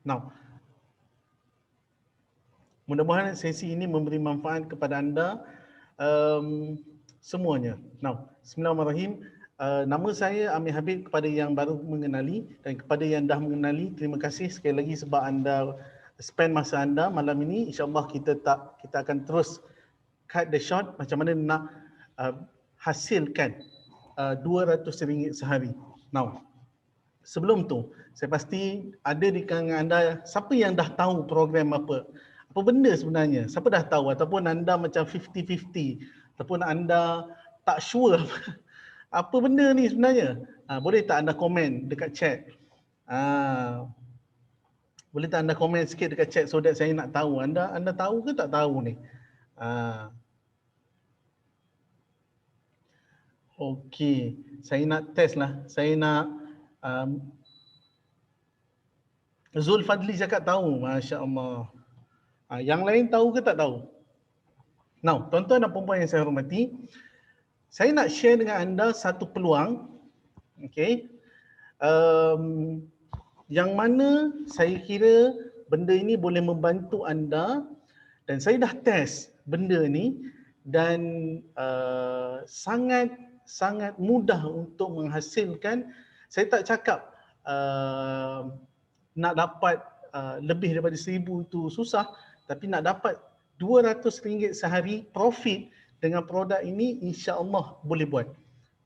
Now, mudah-mudahan sesi ini memberi manfaat kepada anda semuanya. Now, bismillahirrahmanirrahim. Nama saya Amir Habib. Kepada yang baru mengenali dan kepada yang dah mengenali, terima kasih sekali lagi sebab anda spend masa anda malam ini. InsyaAllah kita akan terus cut the short macam mana nak hasilkan RM200 sehari. Now, sebelum tu, saya pasti ada di kalangan anda siapa yang dah tahu program apa benda sebenarnya, siapa dah tahu ataupun anda macam 50-50 ataupun anda tak sure apa benda ni sebenarnya. Boleh tak anda komen dekat chat? Boleh tak anda komen sikit dekat chat so that saya nak tahu anda tahu ke tak tahu ni. Okey, saya nak test lah. Saya nak Zul Fadli cakap tahu. Masya Allah. Yang lain tahu ke tak tahu? Now, tuan-tuan dan puan-puan yang saya hormati, saya nak share dengan anda satu peluang, okay, yang mana saya kira benda ini boleh membantu anda dan saya dah test benda ni dan sangat mudah untuk menghasilkan. Saya tak cakap nak dapat lebih daripada 1,000 itu susah, tapi nak dapat RM200 sehari profit dengan produk ini insya-Allah boleh buat.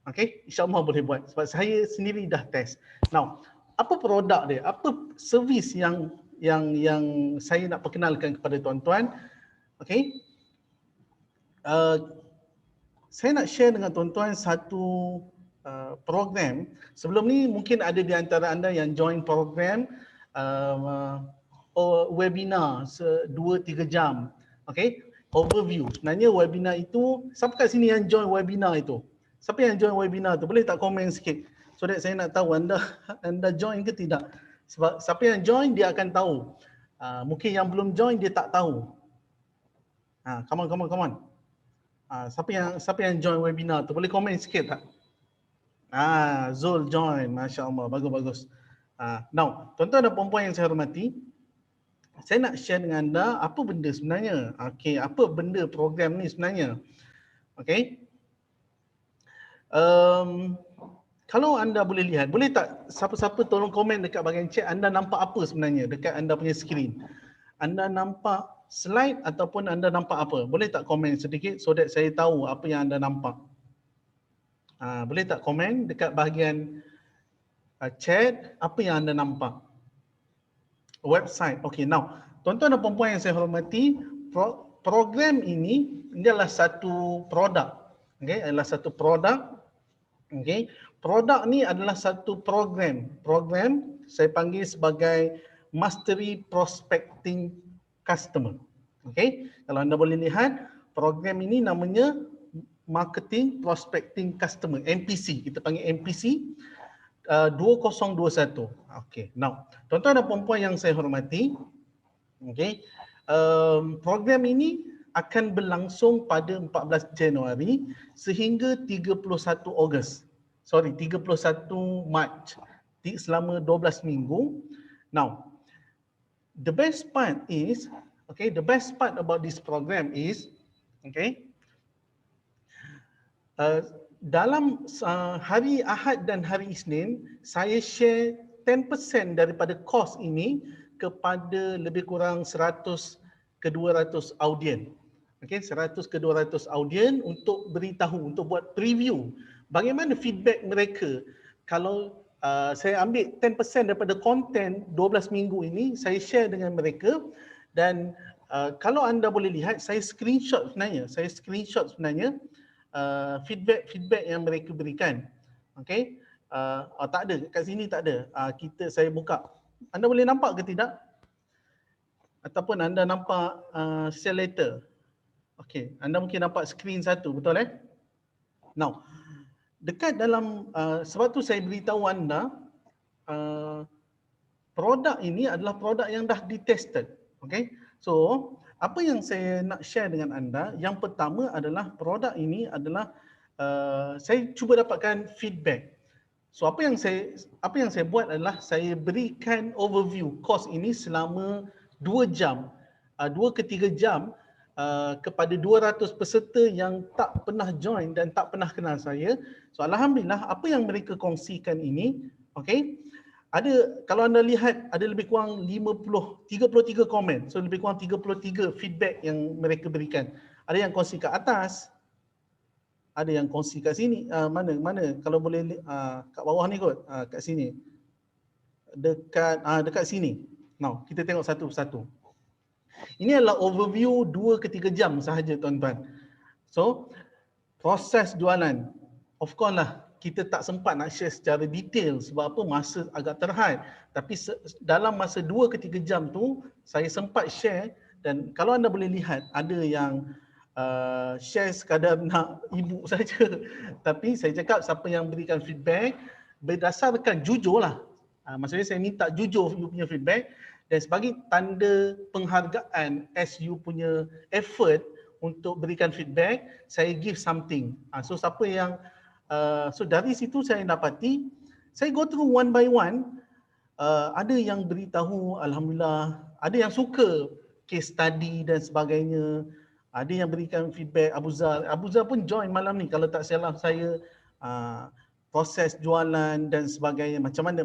Okey, insya-Allah boleh buat sebab saya sendiri dah test. Now, apa produk dia? Apa servis yang saya nak perkenalkan kepada tuan-tuan? Okey. Saya nak share dengan tuan-tuan satu program. Sebelum ni mungkin ada di antara anda yang join program webinar 2-3 jam. Okay, overview. Sebenarnya webinar itu, siapa kat sini yang join webinar itu? Siapa yang join webinar tu? Boleh tak komen sikit so that saya nak tahu anda join ke tidak. Sebab siapa yang join dia akan tahu. Mungkin yang belum join dia tak tahu. Come on. Siapa yang join webinar tu? Boleh komen sikit tak? Zul join. Masya Allah, bagus. Now, tuan-tuan dan puan-puan yang saya hormati, saya nak share dengan anda apa benda sebenarnya. Okey, apa benda program ni sebenarnya. Okey. Kalau anda boleh lihat, boleh tak siapa-siapa tolong komen dekat bahagian chat anda nampak apa sebenarnya dekat anda punya skrin. Anda nampak slide ataupun anda nampak apa? Boleh tak komen sedikit so that saya tahu apa yang anda nampak. Boleh tak komen dekat bahagian chat apa yang anda nampak? Website. Okay, now tuan-tuan dan puan-puan yang saya hormati, program ini adalah satu produk. Okay, adalah satu produk. Okay, produk ni adalah satu program. Program saya panggil sebagai Mastery Prospecting Customer. Okay, kalau anda boleh lihat, program ini namanya Marketing Prospecting Customer, MPC. Kita panggil MPC 2021. Okay, now tuan-tuan dan puan-puan yang saya hormati, okay, program ini akan berlangsung pada 14 Januari sehingga 31 Ogos. 31 Mac, selama 12 minggu. Now, the best part is, okay, the best part about this program is, okay, dalam hari Ahad dan hari Isnin, saya share 10% daripada kos ini kepada lebih kurang 100 ke 200 audien. Okay, 100 ke 200 audien untuk beritahu, untuk buat preview bagaimana feedback mereka. Kalau saya ambil 10% daripada konten 12 minggu ini, saya share dengan mereka dan kalau anda boleh lihat, saya screenshot sebenarnya feedback yang mereka berikan. Okay, tak ada kat sini, tak ada. Saya buka. Anda boleh nampak ke tidak? Ataupun anda nampak share later? Okay, anda mungkin nampak skrin satu, betul Now, dekat dalam sebab tu saya beritahu anda produk ini adalah produk yang dah ditested. Okay, so apa yang saya nak share dengan anda, yang pertama adalah produk ini adalah saya cuba dapatkan feedback. So apa yang saya buat adalah saya berikan overview course ini selama 2 jam, 2 ke 3 jam kepada 200 peserta yang tak pernah join dan tak pernah kenal saya. So alhamdulillah apa yang mereka kongsikan ini, okey, ada, kalau anda lihat ada lebih kurang 33 komen. So lebih kurang 33 feedback yang mereka berikan. Ada yang kongsi kat atas, ada yang kongsi kat sini. Mana kalau boleh kat bawah ni kot, kat sini. Dekat sini. Now, kita tengok satu persatu. Ini adalah overview 2 ke 3 jam sahaja tuan-tuan. So, proses jualan. Of course lah, kita tak sempat nak share secara detail sebab apa, masa agak terhad. Tapi dalam masa 2 ke 3 jam tu, saya sempat share, dan kalau anda boleh lihat, ada yang share sekadar nak ibu saja. Tapi saya cakap siapa yang berikan feedback, berdasarkan jujur lah. Maksudnya saya minta jujur you punya feedback, dan sebagai tanda penghargaan as you punya effort untuk berikan feedback, saya give something. So siapa yang so dari situ saya dapati, saya go through one by one. Ada yang beritahu alhamdulillah, ada yang suka case study dan sebagainya, ada yang berikan feedback. Abu Zar pun join malam ni kalau tak salah saya, proses jualan dan sebagainya, macam mana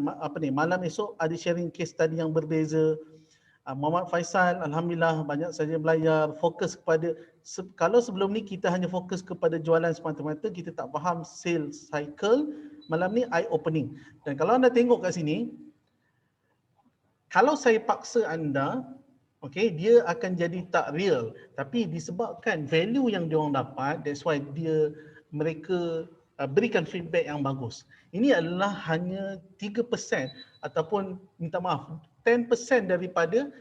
malam esok ada sharing case study yang berbeza. Muhammad Faisal alhamdulillah banyak saja belajar, fokus kepada kalau sebelum ni kita hanya fokus kepada jualan semata-mata, kita tak faham sales cycle, malam ni eye opening. Dan kalau anda tengok kat sini, kalau saya paksa anda, okey, dia akan jadi tak real. Tapi disebabkan value yang diorang dapat, that's why mereka berikan feedback yang bagus. Ini adalah hanya 3% ataupun minta maaf 10% daripada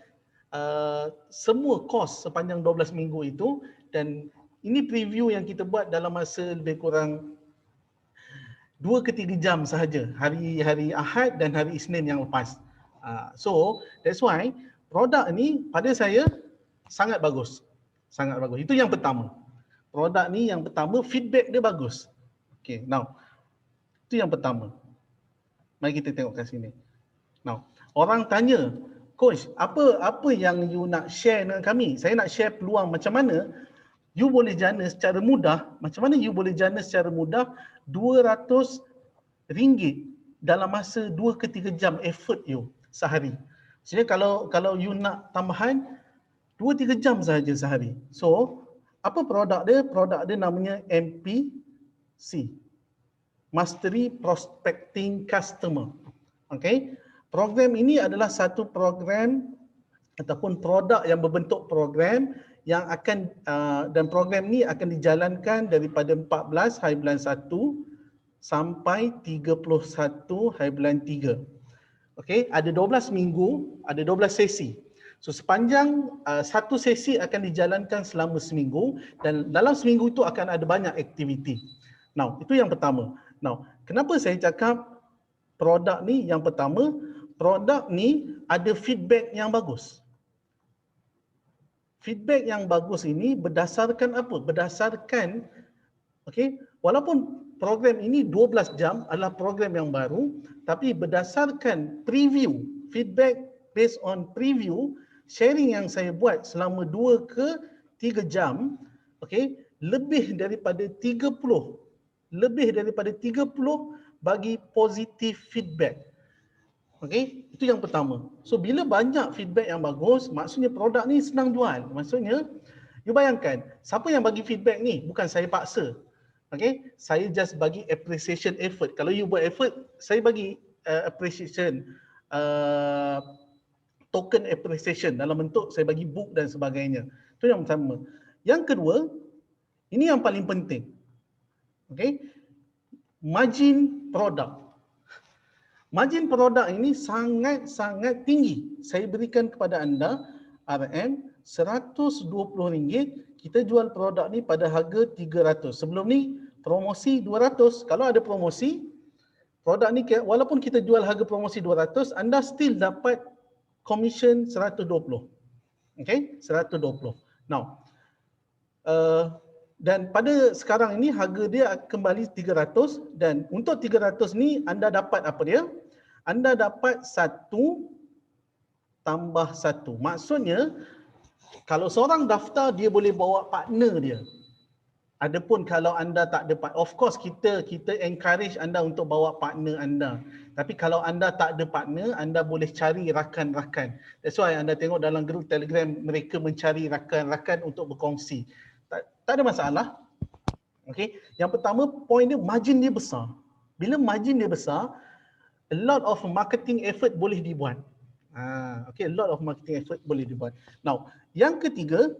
semua kos sepanjang 12 minggu itu, dan ini preview yang kita buat dalam masa lebih kurang 2 ke 3 jam sahaja, hari Ahad dan hari Isnin yang lepas. So that's why produk ni pada saya sangat bagus. Sangat bagus. Itu yang pertama. Produk ni yang pertama, feedback dia bagus. Okay, now itu yang pertama. Mari kita tengok kat sini. Now, orang tanya, coach, apa yang you nak share dengan kami? Saya nak share peluang macam mana you boleh jana secara mudah. Macam mana you boleh jana secara mudah RM200 dalam masa 2 ke 3 jam effort you sehari. Maksudnya kalau you nak tambahan 2-3 jam sahaja sehari. So, apa produk dia? Produk dia namanya MPC. Mastery Prospecting Customer. Okay. Program ini adalah satu program ataupun produk yang berbentuk program yang akan dan program ni akan dijalankan daripada 14 hari bulan 1 sampai 31 hari bulan 3. Okey, ada 12 minggu, ada 12 sesi. So sepanjang satu sesi akan dijalankan selama seminggu, dan dalam seminggu itu akan ada banyak aktiviti. Now, itu yang pertama. Now, kenapa saya cakap produk ni yang pertama? Produk ni ada feedback yang bagus. Feedback yang bagus ini berdasarkan apa? Berdasarkan, okey, walaupun program ini 12 jam adalah program yang baru, tapi berdasarkan preview, feedback based on preview, sharing yang saya buat selama 2 ke 3 jam, okey, lebih daripada 30 bagi positif feedback. Okey, itu yang pertama. So bila banyak feedback yang bagus, maksudnya produk ni senang jual. Maksudnya, you bayangkan, siapa yang bagi feedback ni? Bukan saya paksa. Okey, saya just bagi appreciation effort. Kalau you buat effort, saya bagi appreciation, token appreciation dalam bentuk saya bagi book dan sebagainya. Itu yang pertama. Yang kedua, ini yang paling penting. Okey, margin produk. Margin produk ini sangat-sangat tinggi. Saya berikan kepada anda RM120. Kita jual produk ni pada harga 300. Sebelum ni promosi 200. Kalau ada promosi, produk ni walaupun kita jual harga promosi 200, anda still dapat commission 120. Okay, 120. Now, Dan pada sekarang ini harga dia kembali 300 dan untuk 300 ni anda dapat apa dia? Anda dapat 1 tambah 1. Maksudnya kalau seorang daftar dia boleh bawa partner dia. Adapun kalau anda tak ada partner, of course kita encourage anda untuk bawa partner anda. Tapi kalau anda tak ada partner, anda boleh cari rakan-rakan. That's why anda tengok dalam grup Telegram mereka mencari rakan-rakan untuk berkongsi. Tak ada masalah. Okay. Yang pertama, point dia margin dia besar. Bila margin dia besar, a lot of marketing effort boleh dibuat. Okay, a lot of marketing effort boleh dibuat. Now, yang ketiga,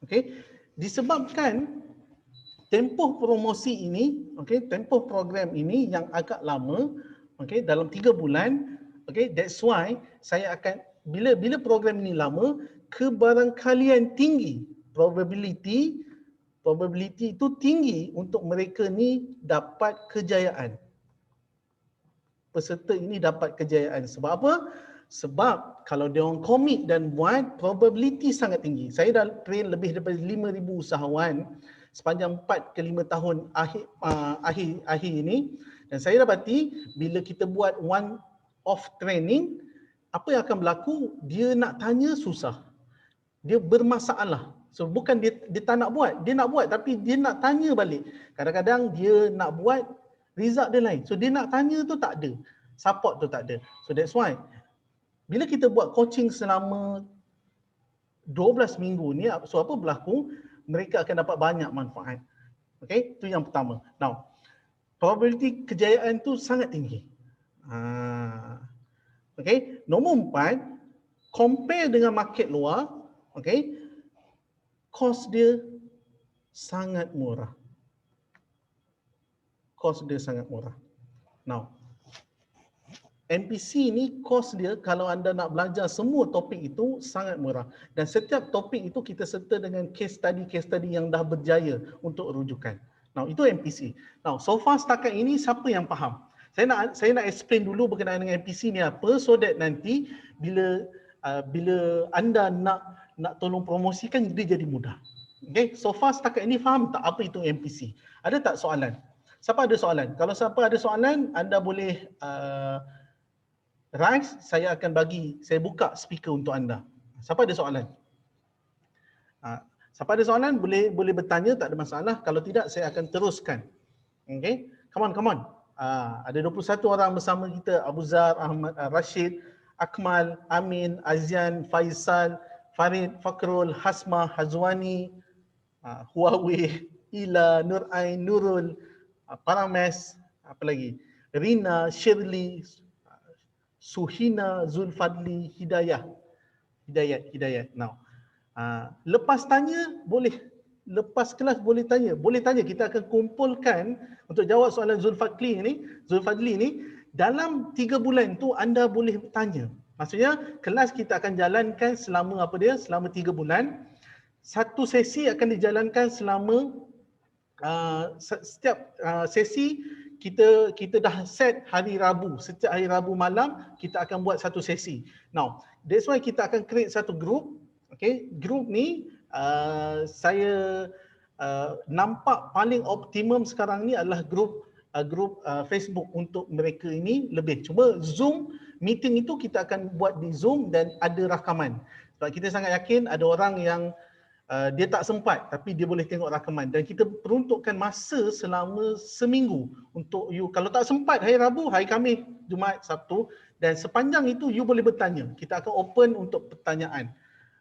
okay, disebabkan tempoh promosi ini, okay, tempoh program ini yang agak lama, okay, dalam 3 bulan, okay, that's why saya akan, bila program ini lama, kebarangkalian tinggi, probability itu tinggi untuk mereka ni dapat kejayaan. Peserta ini dapat kejayaan. Sebab apa? Sebab kalau dia orang komit dan buat, probability sangat tinggi. Saya dah train lebih daripada 5,000 usahawan sepanjang 4 ke 5 tahun akhir ini, dan saya dapati bila kita buat one off training, apa yang akan berlaku? Dia nak tanya susah. Dia bermasalah. So bukan dia tak nak buat, dia nak buat tapi dia nak tanya balik. Kadang-kadang dia nak buat, result dia lain. So dia nak tanya tu tak ada, support tu tak ada. So that's why bila kita buat coaching selama 12 minggu ni, so apa berlaku? Mereka akan dapat banyak manfaat. Okay, itu yang pertama. Now, probability kejayaan tu sangat tinggi. Okay, nombor 4, compare dengan market luar, okay, kos dia sangat murah. Kos dia sangat murah. Now, MPC ni kos dia kalau anda nak belajar semua topik itu sangat murah. Dan setiap topik itu kita serta dengan case study yang dah berjaya untuk rujukan. Now, itu MPC. Now, so far setakat ini siapa yang faham? Saya nak explain dulu berkenaan dengan MPC ni apa, so that nanti bila anda nak tolong promosikan dia jadi mudah. Okay, so far setakat ini faham tak apa itu MPC? Ada tak soalan? Siapa ada soalan? Kalau siapa ada soalan, anda boleh rise, saya buka speaker untuk anda. Siapa ada soalan? Siapa ada soalan boleh bertanya, tak ada masalah. Kalau tidak, saya akan teruskan. Okay, come on. Ada 21 orang bersama kita, Abu Zar, Ahmad, Rashid, Akmal, Amin, Azian, Faisal, Farid, Fakrul, Hasma, Hazwani, Huawei, Ila, Nurain, Nurul, Parames, apa lagi? Rina, Shirley, Suhina, Zulfadli, Hidayat. Now, lepas tanya boleh, lepas kelas boleh tanya. Kita akan kumpulkan untuk jawab soalan Zulfadli ni. Dalam 3 bulan tu anda boleh tanya. Maksudnya kelas kita akan jalankan selama selama 3 bulan. Satu sesi akan dijalankan selama setiap sesi kita dah set hari Rabu. Setiap hari Rabu malam kita akan buat satu sesi. Now, that's why kita akan create satu group. Okay, group ni saya nampak paling optimum sekarang ni adalah group Facebook untuk mereka ini lebih. Cuma Zoom meeting itu kita akan buat di Zoom dan ada rakaman. Sebab kita sangat yakin ada orang yang dia tak sempat tapi dia boleh tengok rakaman, dan kita peruntukkan masa selama seminggu untuk you. Kalau tak sempat hari Rabu, hari Khamis, Jumaat, Sabtu, dan sepanjang itu you boleh bertanya. Kita akan open untuk pertanyaan.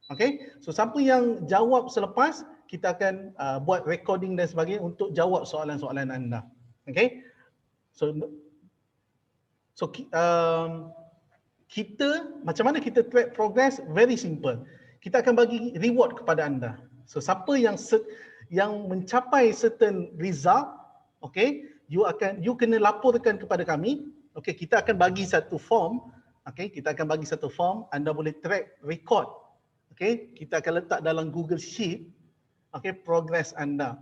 Okay, so siapa yang jawab selepas, kita akan buat recording dan sebagainya untuk jawab soalan-soalan anda. Okay, so kita macam mana kita track progress? Very simple. Kita akan bagi reward kepada anda. So siapa yang mencapai certain result, okay, you kena laporkan kepada kami. Okay, kita akan bagi satu form. Okay, kita akan bagi satu form. Anda boleh track record. Okay, kita akan letak dalam Google Sheet. Okay, progress anda.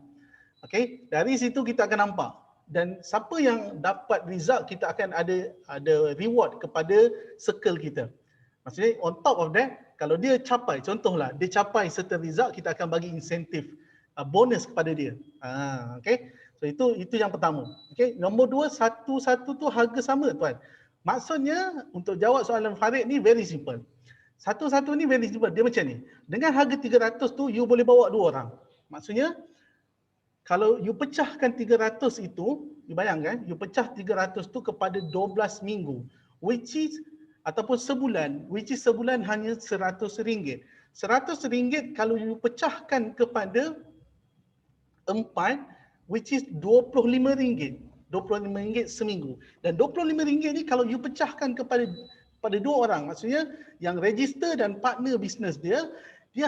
Okay, dari situ kita akan nampak. Dan siapa yang dapat result, kita akan ada reward kepada circle kita. Maksudnya on top of that, kalau dia capai, contohlah dia capai certain result, kita akan bagi insentif bonus kepada dia. Okay. So itu yang pertama. Okay. Nombor dua, satu-satu tu harga sama tuan. Maksudnya untuk jawab soalan Farid ni very simple. Satu-satu ni very simple. Dia macam ni. Dengan harga 300 tu you boleh bawa 2 orang. Maksudnya kalau you pecahkan 300 itu, you bayangkan, you pecah 300 tu kepada 12 minggu, which is ataupun sebulan, which is sebulan hanya RM100. RM100 kalau you pecahkan kepada 4, which is RM25. RM25 seminggu. Dan RM25 ni kalau you pecahkan kepada 2 orang, maksudnya yang register dan partner bisnes dia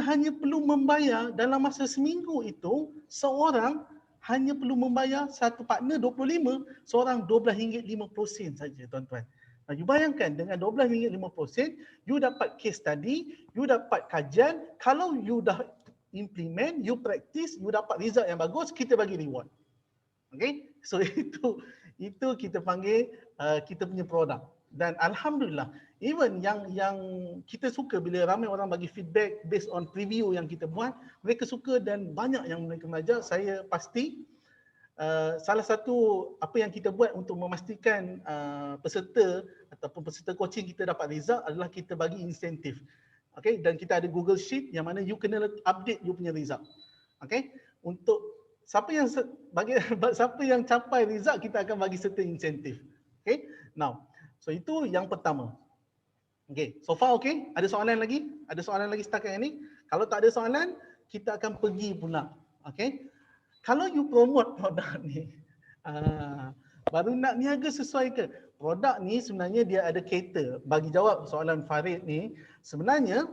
hanya perlu membayar dalam masa seminggu itu, seorang hanya perlu membayar satu partner 25, seorang RM12.50 saja tuan-tuan. Nah, you bayangkan dengan RM12.50, you dapat case study, you dapat kajian, kalau you dah implement, you practice, you dapat result yang bagus, kita bagi reward. Okay, so itu kita panggil kita punya produk. Dan alhamdulillah, even yang kita suka bila ramai orang bagi feedback based on preview yang kita buat, mereka suka dan banyak yang mereka belajar. Saya pasti salah satu apa yang kita buat untuk memastikan peserta ataupun peserta coaching kita dapat result adalah kita bagi insentif. Okay, dan kita ada Google Sheet yang mana you kena update you punya result. Okay, untuk siapa yang capai result, kita akan bagi certain insentif. Okay, now, so itu yang pertama. Okay, so far okay? Ada soalan lagi? Ada soalan lagi setakat ini? Kalau tak ada soalan, kita akan pergi pula. Okay, kalau you promote produk ni, baru nak niaga sesuai ke? Produk ni sebenarnya dia ada cater. Bagi jawab soalan Farid ni, sebenarnya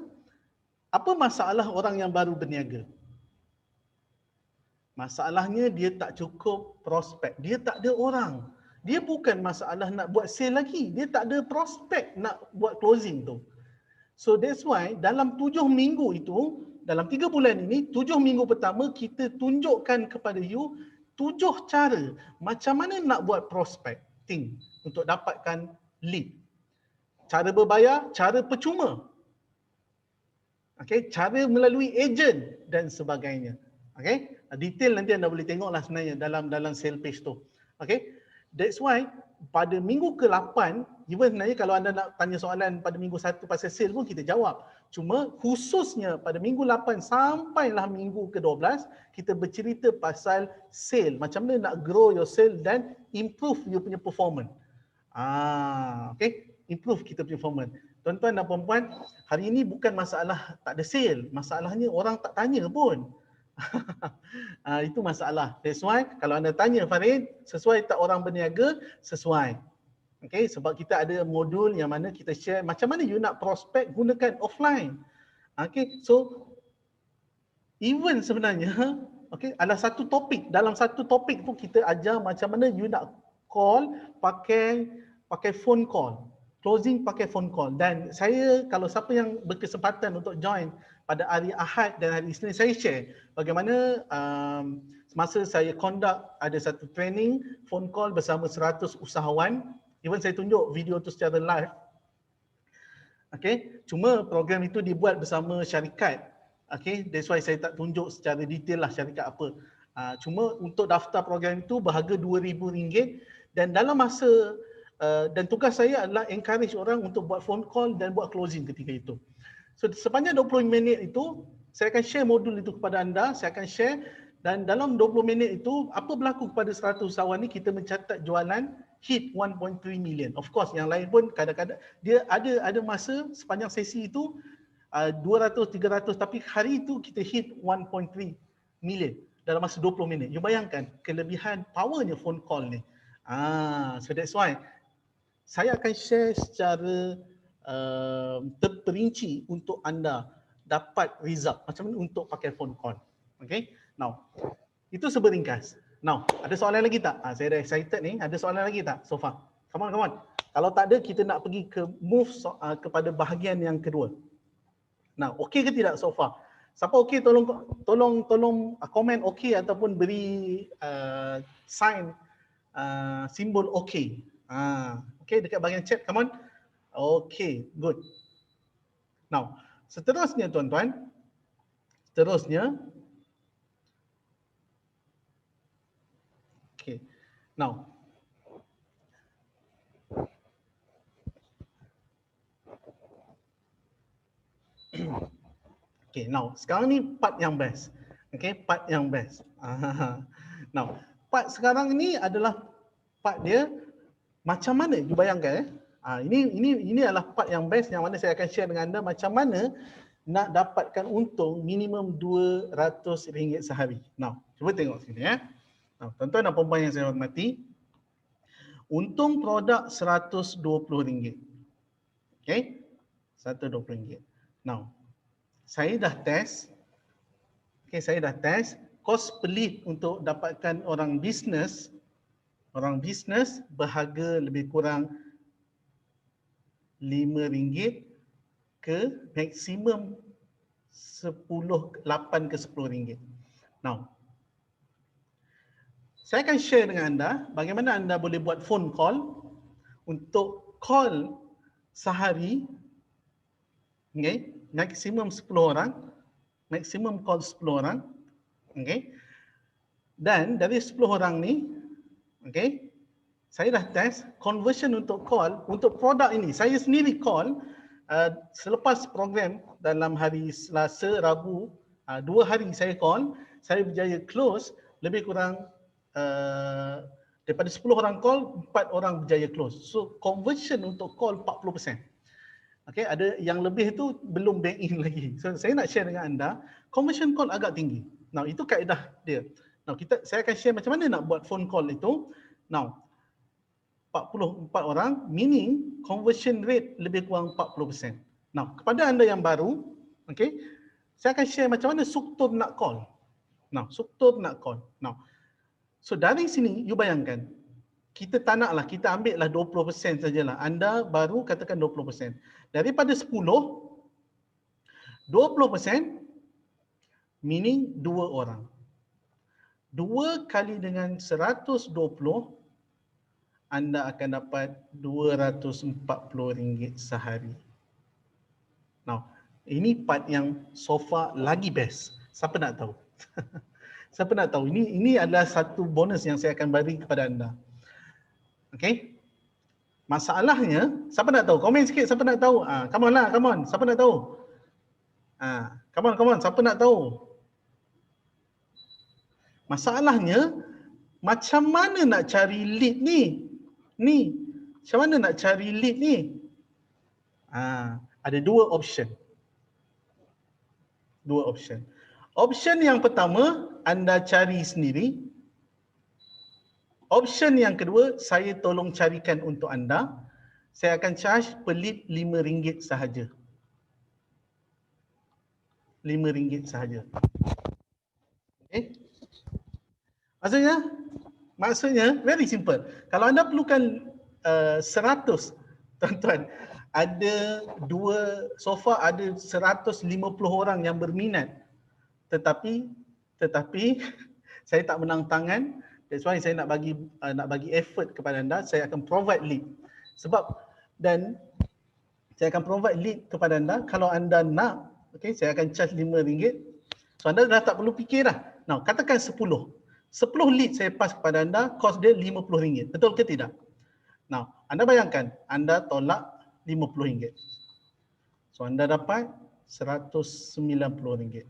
apa masalah orang yang baru berniaga? Masalahnya dia tak cukup prospek. Dia tak ada orang. Dia bukan masalah nak buat sale lagi. Dia tak ada prospek nak buat closing tu. So that's why dalam 7 minggu itu, dalam 3 bulan ini, 7 minggu pertama kita tunjukkan kepada you 7 cara macam mana nak buat prospecting untuk dapatkan lead. Cara berbayar, cara percuma. Okay, cara melalui ejen dan sebagainya. Okay, detail nanti anda boleh tengoklah sebenarnya dalam sale page tu. Okay, that's why pada minggu ke-8, even sebenarnya kalau anda nak tanya soalan pada minggu 1 pasal sale pun kita jawab. Cuma khususnya pada minggu 8 sampailah minggu ke-12, kita bercerita pasal sale. Macam mana nak grow your sale dan improve you punya performance. Okay, improve kita punya performance. Tuan-tuan dan puan-puan, hari ini bukan masalah tak ada sale. Masalahnya orang tak tanya pun. Itu masalah. That's why kalau anda tanya Farid, sesuai tak orang berniaga? Sesuai. Okay, sebab kita ada modul yang mana kita share macam mana you nak prospek gunakan offline. Okay, so even sebenarnya, okay, ada satu topik. Dalam satu topik tu kita ajar macam mana you nak call pakai phone call. Closing pakai phone call. Dan saya, kalau siapa yang berkesempatan untuk join pada hari Ahad dan hari Isnin, saya share bagaimana semasa saya conduct ada satu training phone call bersama 100 usahawan. Even saya tunjuk video tu secara live. Okay, cuma program itu dibuat bersama syarikat. Okay, that's why saya tak tunjuk secara detail lah syarikat apa. Cuma untuk daftar program itu berharga RM2,000 dan dalam masa dan tugas saya adalah encourage orang untuk buat phone call dan buat closing ketika itu. So sepanjang 20 minit itu, saya akan share modul itu kepada anda, saya akan share dan dalam 20 minit itu, apa berlaku kepada 100 usahawan ni, kita mencatat jualan hit 1.3 million. Of course, yang lain pun kadang-kadang, dia ada masa sepanjang sesi itu 200, 300, tapi hari itu kita hit 1.3 million dalam masa 20 minit. You bayangkan kelebihan powernya phone call ni. So that's why saya akan share secara terperinci untuk anda dapat result macam mana untuk pakai phone call. Okay, now itu seberingkas. Now ada soalan lagi tak? Saya dah excited ni. Ada soalan lagi tak so far? Come on. Kalau tak ada, kita nak pergi ke kepada bahagian yang kedua. Now, okay ke tidak so far? Siapa okay, tolong komen okay ataupun beri sign simbol okay. Okay, dekat bahagian chat, come on. Okay, good. Now, seterusnya tuan-tuan, seterusnya, okay. Now, okay, now sekarang ni part yang best. Okay, part yang best. Now, part sekarang ni adalah part dia macam mana you bayangkan ini adalah part yang best yang mana saya akan share dengan anda macam mana nak dapatkan untung minimum RM200 sehari. Now, cuba tengok sini ya. Now, tuan-tuan dan puan yang saya hormati, untung produk RM120. Okay? RM120. Now, saya dah test. Okay, saya dah test kos pelit untuk dapatkan orang bisnes berharga lebih kurang RM5 ke maksimum 8 ke RM10. Now, saya akan share dengan anda bagaimana anda boleh buat phone call untuk call sehari, okay, maksimum 10 orang, maksimum call 10 orang, okay. Dan dari 10 orang ni, okay, saya dah test conversion untuk call, untuk produk ini. Saya sendiri call selepas program dalam hari Selasa, Rabu, 2 hari saya call, saya berjaya close lebih kurang daripada 10 orang call, 4 orang berjaya close. So conversion untuk call 40%. Okay, ada yang lebih tu belum bank in lagi. So saya nak share dengan anda, conversion call agak tinggi. Now itu kaedah dia. Now saya akan share macam mana nak buat phone call itu. Now 44 orang, meaning conversion rate lebih kurang 40%. Now kepada anda yang baru, okay, saya akan share macam mana struktur nak call. Now struktur nak call. Now, so dari sini you bayangkan, kita tak naklah, kita ambil lah 20% sajalah. Anda baru katakan 20%. Daripada 10, 20% meaning 2 orang. 2 kali dengan 120, anda akan dapat RM240 sehari. Now, ini part yang so far lagi best. Siapa nak tahu? Siapa nak tahu? Ini adalah satu bonus yang saya akan bagi kepada anda. Okay? Masalahnya, siapa nak tahu? Komen sikit siapa nak tahu. Come on lah, come on. Siapa nak tahu? Come on. Siapa nak tahu? Masalahnya, macam mana nak cari lead ni? Macam mana nak cari lead ni? Ada 2 option. 2 option. Option yang pertama, anda cari sendiri. Option yang kedua, saya tolong carikan untuk anda. Saya akan charge per lead RM5 sahaja. RM5 sahaja. Okay? Maksudnya very simple. Kalau anda perlukan 100, tuan-tuan, ada so far ada 150 orang yang berminat. Tetapi saya tak menang tangan. That's why saya nak bagi effort kepada anda. Saya akan provide lead. Dan saya akan provide lead kepada anda. Kalau anda nak, okay, saya akan charge RM5. So anda dah tak perlu fikir dah. Now, katakan 10 lead saya pass kepada anda, cost dia RM50. Betul ke tidak? Now, anda bayangkan, anda tolak RM50. So anda dapat RM190.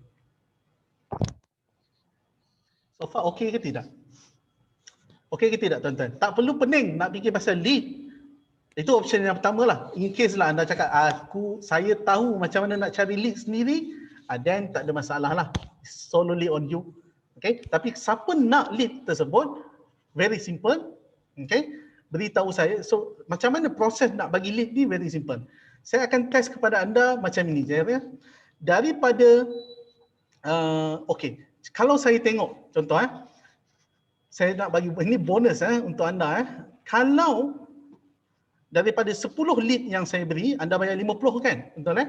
So far okey ke tidak? Okey ke tidak, tuan-tuan? Tak perlu pening nak fikir pasal lead. Itu option yang pertama lah. In case lah anda cakap, saya tahu macam mana nak cari lead sendiri, then tak ada masalah lah. It's solely on you. Okay? Tapi siapa nak lead tersebut, very simple. Okay? Beritahu saya. So macam mana proses nak bagi lead ni, very simple. Saya akan test kepada anda macam ini. Daripada, okay. Kalau saya tengok, contoh saya nak bagi, ini bonus untuk anda. Kalau daripada 10 lead yang saya beri, anda bayar 50 kan? Betul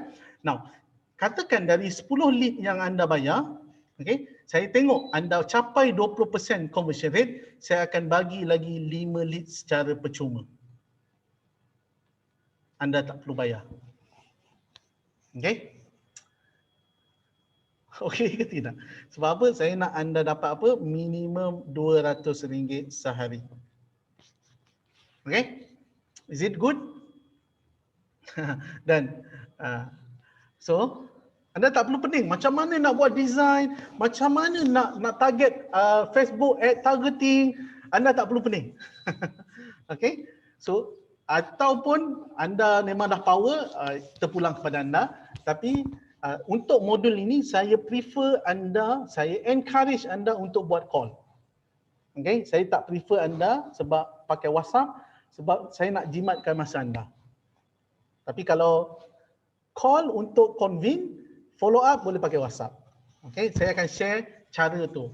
Now, katakan dari 10 lead yang anda bayar, okay, saya tengok anda capai 20% conversion rate, saya akan bagi lagi 5 lead secara percuma. Anda tak perlu bayar. Okay? Okey ke tidak? Sebab apa? Saya nak anda dapat apa? Minimum RM200 sehari. Okay? Is it good? Dan so anda tak perlu pening macam mana nak buat design, macam mana nak target Facebook ad targeting, anda tak perlu pening. Okay? So ataupun anda memang dah power, terpulang kepada anda, tapi untuk modul ini saya prefer anda, saya encourage anda untuk buat call. Okay? Saya tak prefer anda sebab pakai WhatsApp sebab saya nak jimatkan masa anda. Tapi kalau call untuk convene, follow up boleh pakai WhatsApp. Okay, saya akan share cara tu.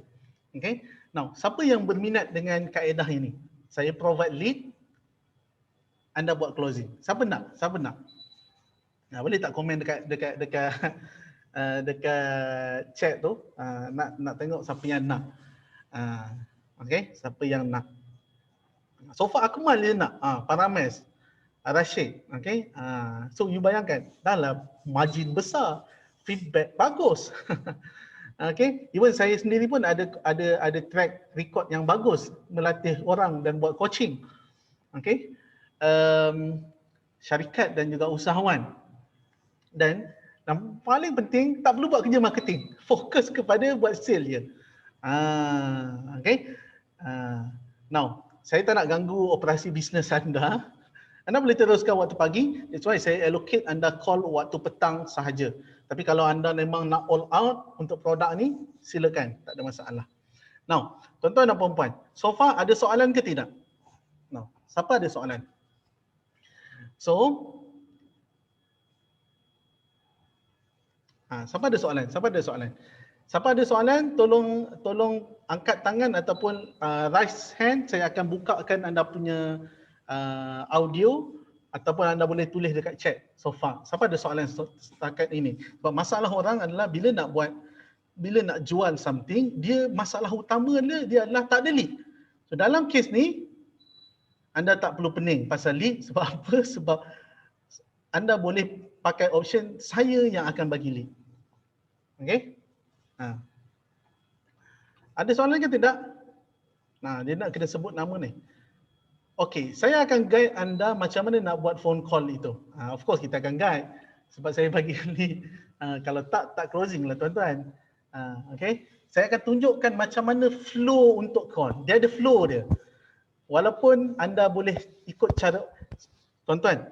Okay, now siapa yang berminat dengan kaedah ini? Saya provide lead, anda buat closing. Siapa nak? Siapa nak? Nah, boleh tak komen dekat chat tu? Nak tengok siapa yang nak. Okay, siapa yang nak? So far Akmal je nak. Parames. Rashid, okay. So you bayangkan, dalam margin besar, feedback bagus. Okay, even saya sendiri pun ada track record yang bagus melatih orang dan buat coaching. Okay, syarikat dan juga usahawan. Dan yang paling penting, tak perlu buat kerja marketing, fokus kepada buat sale je. Okay, now saya tak nak ganggu operasi bisnes anda. Anda boleh teruskan waktu pagi, that's why saya allocate anda call waktu petang sahaja. Tapi kalau anda memang nak all out untuk produk ni, silakan, tak ada masalah. Now, tuan-tuan dan puan-puan, so far ada soalan ke tidak? Now, siapa ada soalan? So, siapa ada soalan? Siapa ada soalan? Siapa ada soalan, tolong angkat tangan ataupun raise hand, saya akan bukakan anda punya audio ataupun anda boleh tulis dekat chat so far. Siapa ada soalan setakat ini? Sebab masalah orang adalah bila nak jual something, dia masalah utama dia adalah tak ada lead. So dalam kes ni anda tak perlu pening pasal lead. Sebab apa? Sebab anda boleh pakai option saya yang akan bagi lead. Okay? Ada soalan ke tidak? Dia nak kena sebut nama ni. Okey, saya akan guide anda macam mana nak buat phone call itu. Of course kita akan guide sebab saya bagi ni kalau tak closing lah tuan-tuan. Okey, saya akan tunjukkan macam mana flow untuk call. Dia ada flow dia. Walaupun anda boleh ikut cara tuan-tuan.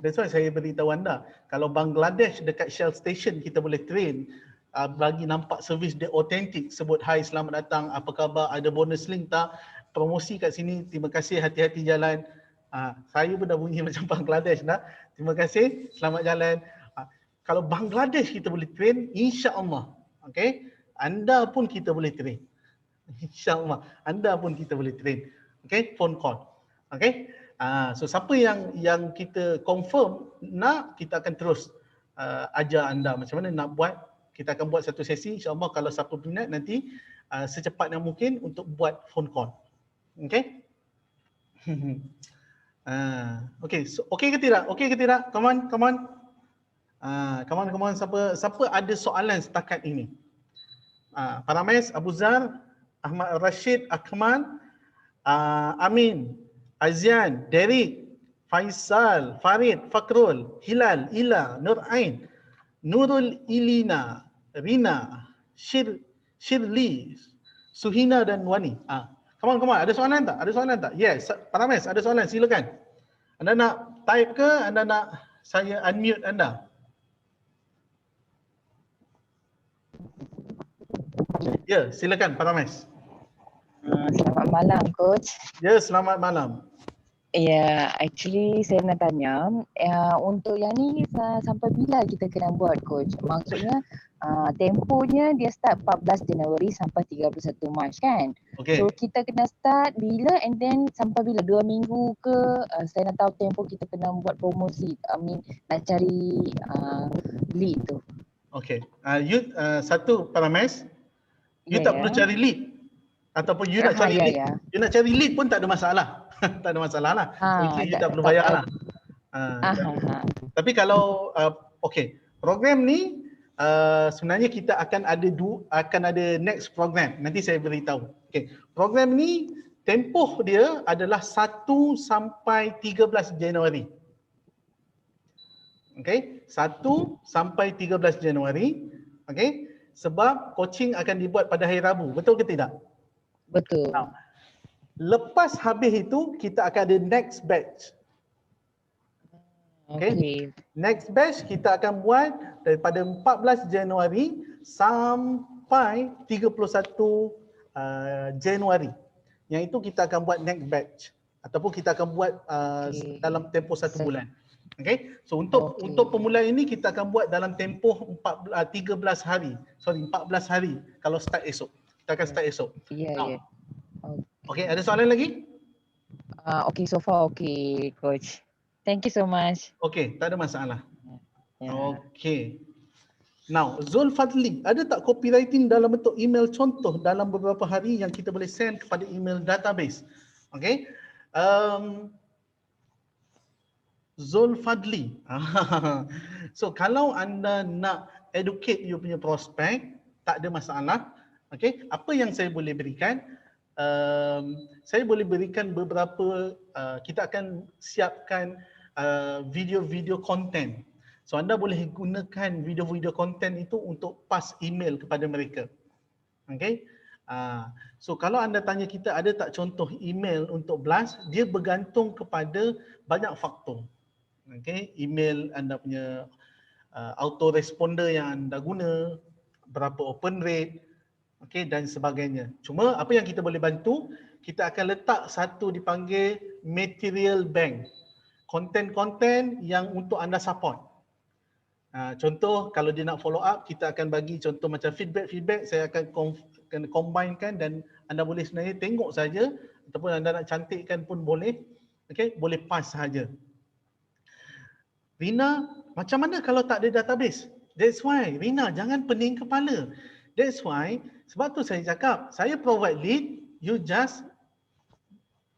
That's why saya beritahu anda, kalau Bangladesh dekat Shell Station kita boleh train bagi nampak servis dia authentic, sebut hai selamat datang, apa khabar, ada bonus link tak, promosi kat sini, terima kasih, hati-hati jalan. Saya pun dah bunyi macam Bangladesh dah. Terima kasih, selamat jalan. Kalau Bangladesh kita boleh train, insya-Allah. Okey, anda pun kita boleh train. Insya-Allah, anda pun kita boleh train. Okey, phone call. Okey. So siapa yang kita confirm nak, kita akan terus ajar anda macam mana nak buat. Kita akan buat satu sesi, insya-Allah kalau siapa minat nanti secepatnya mungkin untuk buat phone call. Okay? Okay, so, okay ke tidak? Okay ke tidak? Come on. Come on. Siapa ada soalan setakat ini? Parames, Abu Zar, Ahmad Rashid, Akmal, Amin, Azian, Derek, Faisal, Farid, Fakrul, Hilal, Ila, Nur Ain, Nurul Ilina, Rina, Shirli, Suhina dan Wani. Come on. Ada soalan tak? Ada soalan tak? Yes, Parames ada soalan, silakan. Anda nak type ke? Anda nak saya unmute anda? Ya, silakan Parames. Selamat malam, Coach. Ya, selamat malam. Ya, actually saya nak tanya, untuk yang ni sampai bila kita kena buat, Coach? Maksudnya tempohnya dia start 14 Januari sampai 31 Mac kan? Okay. So kita kena start bila and then sampai bila? 2 minggu ke? Saya nak tahu tempoh kita kena buat promosi, nak cari lead tu. Okay. Satu Parames, you tak perlu cari lead. Ataupun you nak cari lead. You nak cari lead pun tak ada masalah. Tak ada masalah lah. So, you tak perlu bayar lah. Tapi kalau Okey, program ni sebenarnya kita akan ada next program. Nanti saya beritahu. Okey, program ni tempoh dia adalah 1 sampai 13 Januari. Okey, 1 sampai 13 Januari. Okey, sebab coaching akan dibuat pada hari Rabu. Betul ke tidak? Betul. Now, lepas habis itu kita akan ada next batch. Okay. Okey. Next batch kita akan buat daripada 14 Januari sampai 31 Januari. Yang itu kita akan buat next batch ataupun kita akan buat Okey. dalam tempoh 1 bulan. Okay. So untuk permulaan ini kita akan buat dalam tempoh 13 hari. 14 hari kalau start esok. Kita akan start esok. Ya. Okay, ada soalan lagi? Okey, so far okey, coach. Thank you so much. Okay, tak ada masalah. Ya. Okay. Now, Zul Fadli, ada tak copywriting dalam bentuk email contoh dalam beberapa hari yang kita boleh send kepada email database? Okay. Zul Fadli. So, kalau anda nak educate you punya prospek, tak ada masalah. Okay. Apa yang saya boleh berikan? Saya boleh berikan beberapa, kita akan siapkan video-video konten. So anda boleh gunakan video-video konten itu untuk pass email kepada mereka. Okay. So kalau anda tanya kita ada tak contoh email untuk blast, dia bergantung kepada banyak faktor. Okay. Email anda punya autoresponder yang anda guna, berapa open rate, okay, dan sebagainya. Cuma apa yang kita boleh bantu, kita akan letak satu dipanggil material bank. Konten-konten yang untuk anda support. Contoh kalau dia nak follow up, kita akan bagi contoh macam feedback, saya akan combinekan dan anda boleh sebenarnya tengok saja ataupun anda nak cantikkan pun boleh. Okay, boleh pass saja. Rina, macam mana kalau tak ada database? That's why, Rina, jangan pening kepala. That's why, sebab tu saya cakap, saya provide lead, you just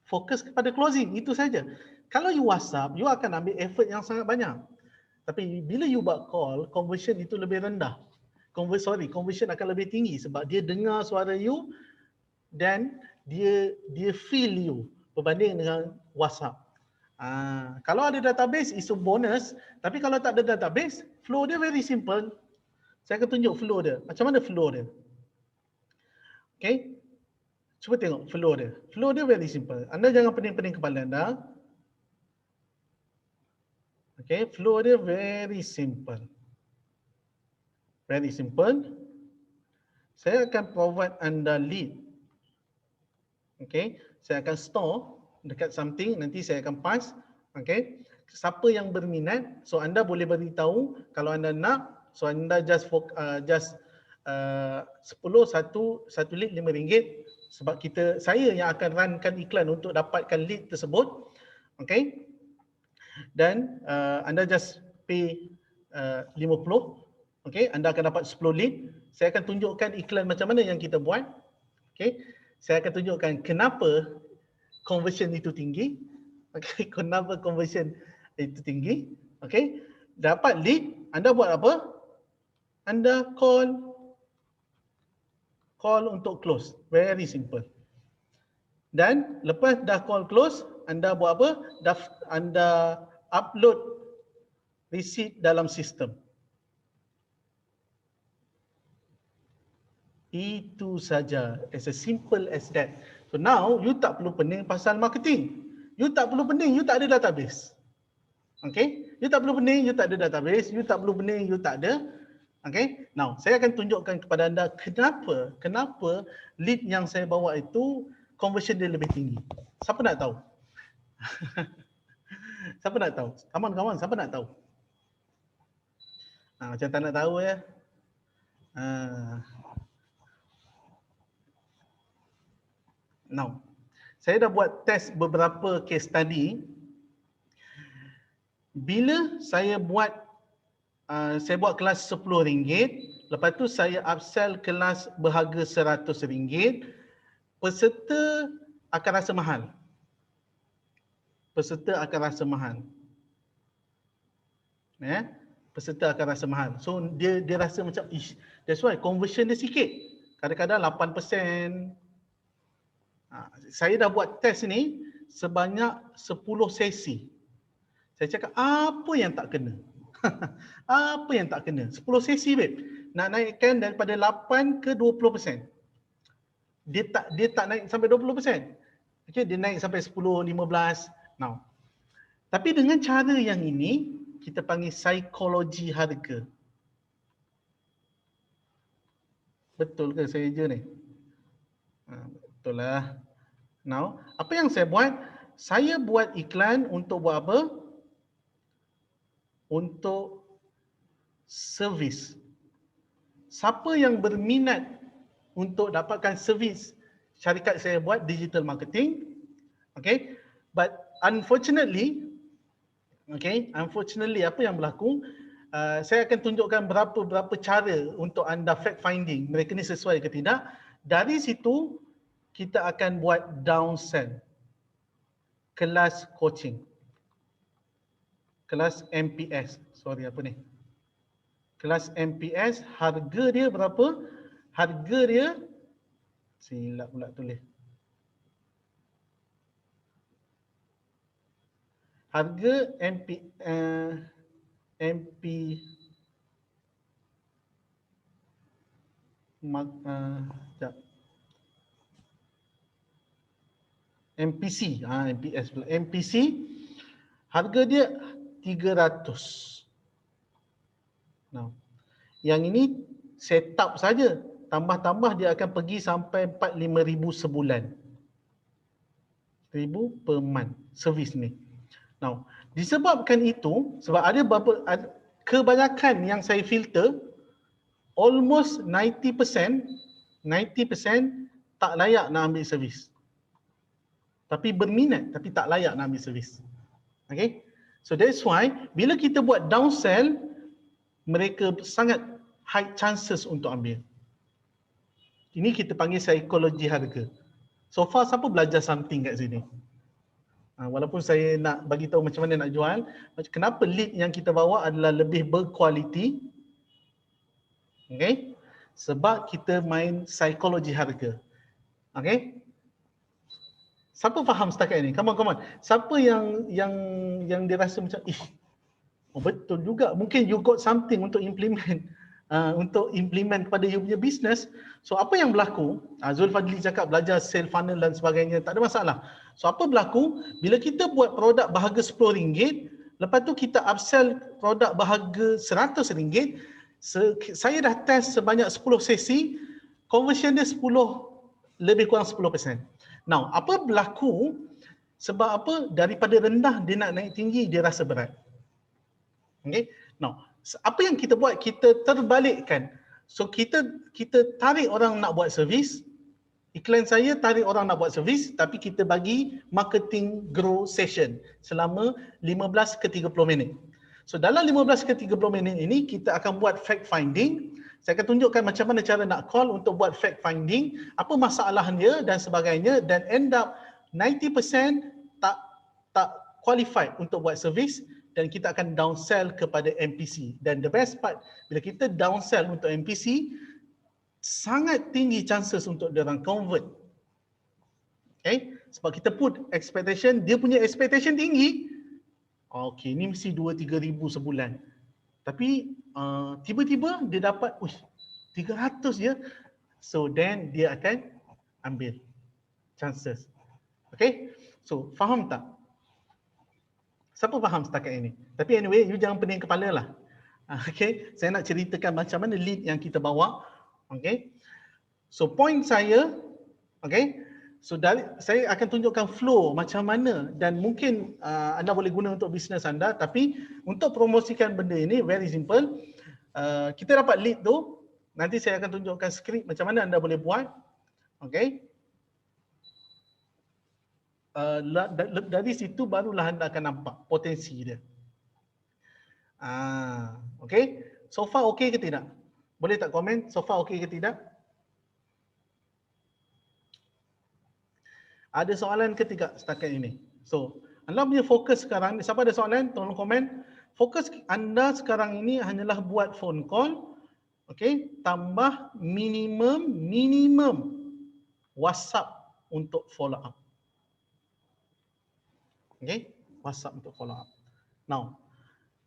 fokus kepada closing, itu saja. Kalau you WhatsApp, you akan ambil effort yang sangat banyak. Tapi bila you buat call, conversion itu lebih rendah. Conversion akan lebih tinggi sebab dia dengar suara you dan dia feel you berbanding dengan WhatsApp. Kalau ada database, isu bonus. Tapi kalau tak ada database, flow dia very simple. Saya akan tunjuk flow dia. Macam mana flow dia? Okay. Cuba tengok flow dia. Flow dia very simple. Anda jangan pening-pening kepala anda. Okay, flow dia very simple. Very simple. Saya akan provide anda lead. Okay, saya akan store dekat something, nanti saya akan pass. Okay, siapa yang berminat, so anda boleh beritahu kalau anda nak, so anda just 10 satu lead RM5 sebab saya yang akan runkan iklan untuk dapatkan lead tersebut. Okay. Dan anda just pay 50. Okay, anda akan dapat 10 lead. Saya akan tunjukkan iklan macam mana yang kita buat. Okay, saya akan tunjukkan kenapa conversion itu tinggi. Okay, kenapa conversion itu tinggi. Okay, dapat lead, anda buat apa? Anda call untuk close. Very simple. Dan lepas dah call close, anda buat apa? Anda upload receipt dalam sistem. Itu saja. As simple as that. So now, you tak perlu pening pasal marketing. You tak perlu pening, you tak ada database. Okay? You tak perlu pening, you tak ada database. You tak perlu pening, you tak ada. Okay? Now, saya akan tunjukkan kepada anda kenapa lead yang saya bawa itu conversion dia lebih tinggi. Siapa nak tahu? Siapa nak tahu? Kawan-kawan, siapa nak tahu? Macam tak nak tahu ya. Now, saya dah buat test beberapa case study. Bila saya buat kelas RM10, lepas tu saya upsell kelas berharga RM100, peserta akan rasa mahal. Peserta akan rasa mahal. peserta akan rasa mahal. So dia rasa macam ish, that's why conversion dia sikit. Kadang-kadang 8%. Saya dah buat test ni sebanyak 10 sesi. Saya cakap apa yang tak kena? Apa yang tak kena? 10 sesi babe. Nak naikkan daripada 8 ke 20%. Dia tak naik sampai 20%. Okay, dia naik sampai 10, 15. Now. Tapi dengan cara yang ini, kita panggil psikologi harga. Betul ke saya je ni? Betul lah. Now, apa yang saya buat? Saya buat iklan untuk buat apa? Untuk servis. Siapa yang berminat untuk dapatkan servis syarikat saya buat digital marketing, okay? But unfortunately apa yang berlaku? Saya akan tunjukkan berapa cara untuk anda fact finding mereka ni sesuai ke tidak. Dari situ kita akan buat downsell, kelas coaching, kelas MPS. Kelas MPS, harga dia berapa? Harga dia, silap pula tulis. Harga MPC, MPS pula. MPC, harga dia 300. Nah, yang ini setup saja. Tambah-tambah dia akan pergi sampai 4-5 ribu sebulan. 1,000 per month servis ni. Now, disebabkan itu, sebab ada kebanyakan yang saya filter, almost 90% tak layak nak ambil servis. Tapi berminat, tapi tak layak nak ambil servis. Okay? So that's why, bila kita buat downsell, mereka sangat high chances untuk ambil. Ini kita panggil psikologi harga. So far, siapa belajar something kat sini? Walaupun saya nak bagi tahu macam mana nak jual, kenapa lead yang kita bawa adalah lebih berkualiti? Okay? Sebab kita main psikologi harga. Okay? Siapa faham setakat ini? Come on. Siapa yang dia rasa macam, betul juga. Mungkin you got something untuk implement. Kepada you punya business. So apa yang berlaku? Zul Fadli cakap belajar sale funnel dan sebagainya, tak ada masalah. So apa berlaku? Bila kita buat produk berharga RM10, lepas tu kita upsell produk berharga RM100, saya dah test sebanyak 10 sesi, conversion dia 10, lebih kurang 10%. Now, apa berlaku? Sebab apa? Daripada rendah dia nak naik tinggi, dia rasa berat. Okay? Now, apa yang kita buat? Kita terbalikkan. So kita tarik orang nak buat servis. Iklan saya tarik orang nak buat servis, tapi kita bagi marketing grow session selama 15 ke 30 minit. So dalam 15 ke 30 minit ini kita akan buat fact finding. Saya akan tunjukkan macam mana cara nak call untuk buat fact finding, apa masalahnya dan sebagainya, dan end up 90% tak qualified untuk buat servis, dan kita akan downsell kepada MPC. Dan the best part, bila kita downsell untuk MPC, sangat tinggi chances untuk diorang convert. Okay? Sebab kita put expectation, dia punya expectation tinggi. Okay, ni mesti 2-3 ribu sebulan. Tapi tiba-tiba dia dapat 300 je. So then dia akan ambil chances. Okay? So faham tak? Siapa faham setakat ini? Tapi anyway, you jangan pening kepala lah. Okay, saya nak ceritakan macam mana lead yang kita bawa. Okay, so point saya, okay, so saya akan tunjukkan flow macam mana, dan mungkin anda boleh guna untuk bisnes anda, tapi untuk promosikan benda ini very simple. Kita dapat lead tu, nanti saya akan tunjukkan skrip macam mana anda boleh buat. Okay. Dari situ barulah anda akan nampak potensi dia. Okay. So far okay ke tidak? Boleh tak komen? So far okay ke tidak? Ada soalan ke tidak setakat ini? So, anda punya fokus sekarang, siapa ada soalan? Tolong komen. fokus anda sekarang ini hanyalah buat phone call, okey, tambah minimum WhatsApp untuk follow up. Okey, WhatsApp untuk follow up. Now,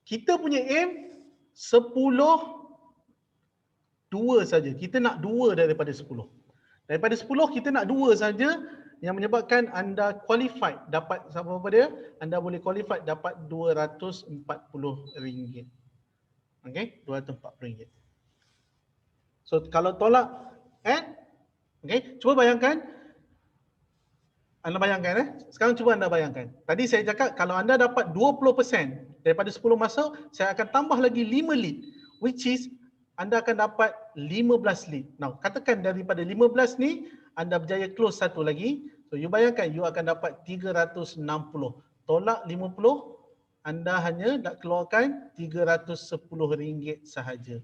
kita punya aim 10, 2 saja. Kita nak 2 daripada 10. Daripada 10 kita nak 2 saja yang menyebabkan anda qualified dapat apa dia? Anda boleh qualified dapat RM240. Okey, RM240. So kalau tolak okey, cuba bayangkan. Anda bayangkan sekarang cuba anda bayangkan. Tadi saya cakap kalau anda dapat 20% daripada 10 masuk, saya akan tambah lagi 5 lead, which is anda akan dapat 15 lead. Now, katakan daripada 15 ni anda berjaya close satu lagi. So you bayangkan you akan dapat 360. Tolak 50, anda hanya nak keluarkan RM310 sahaja.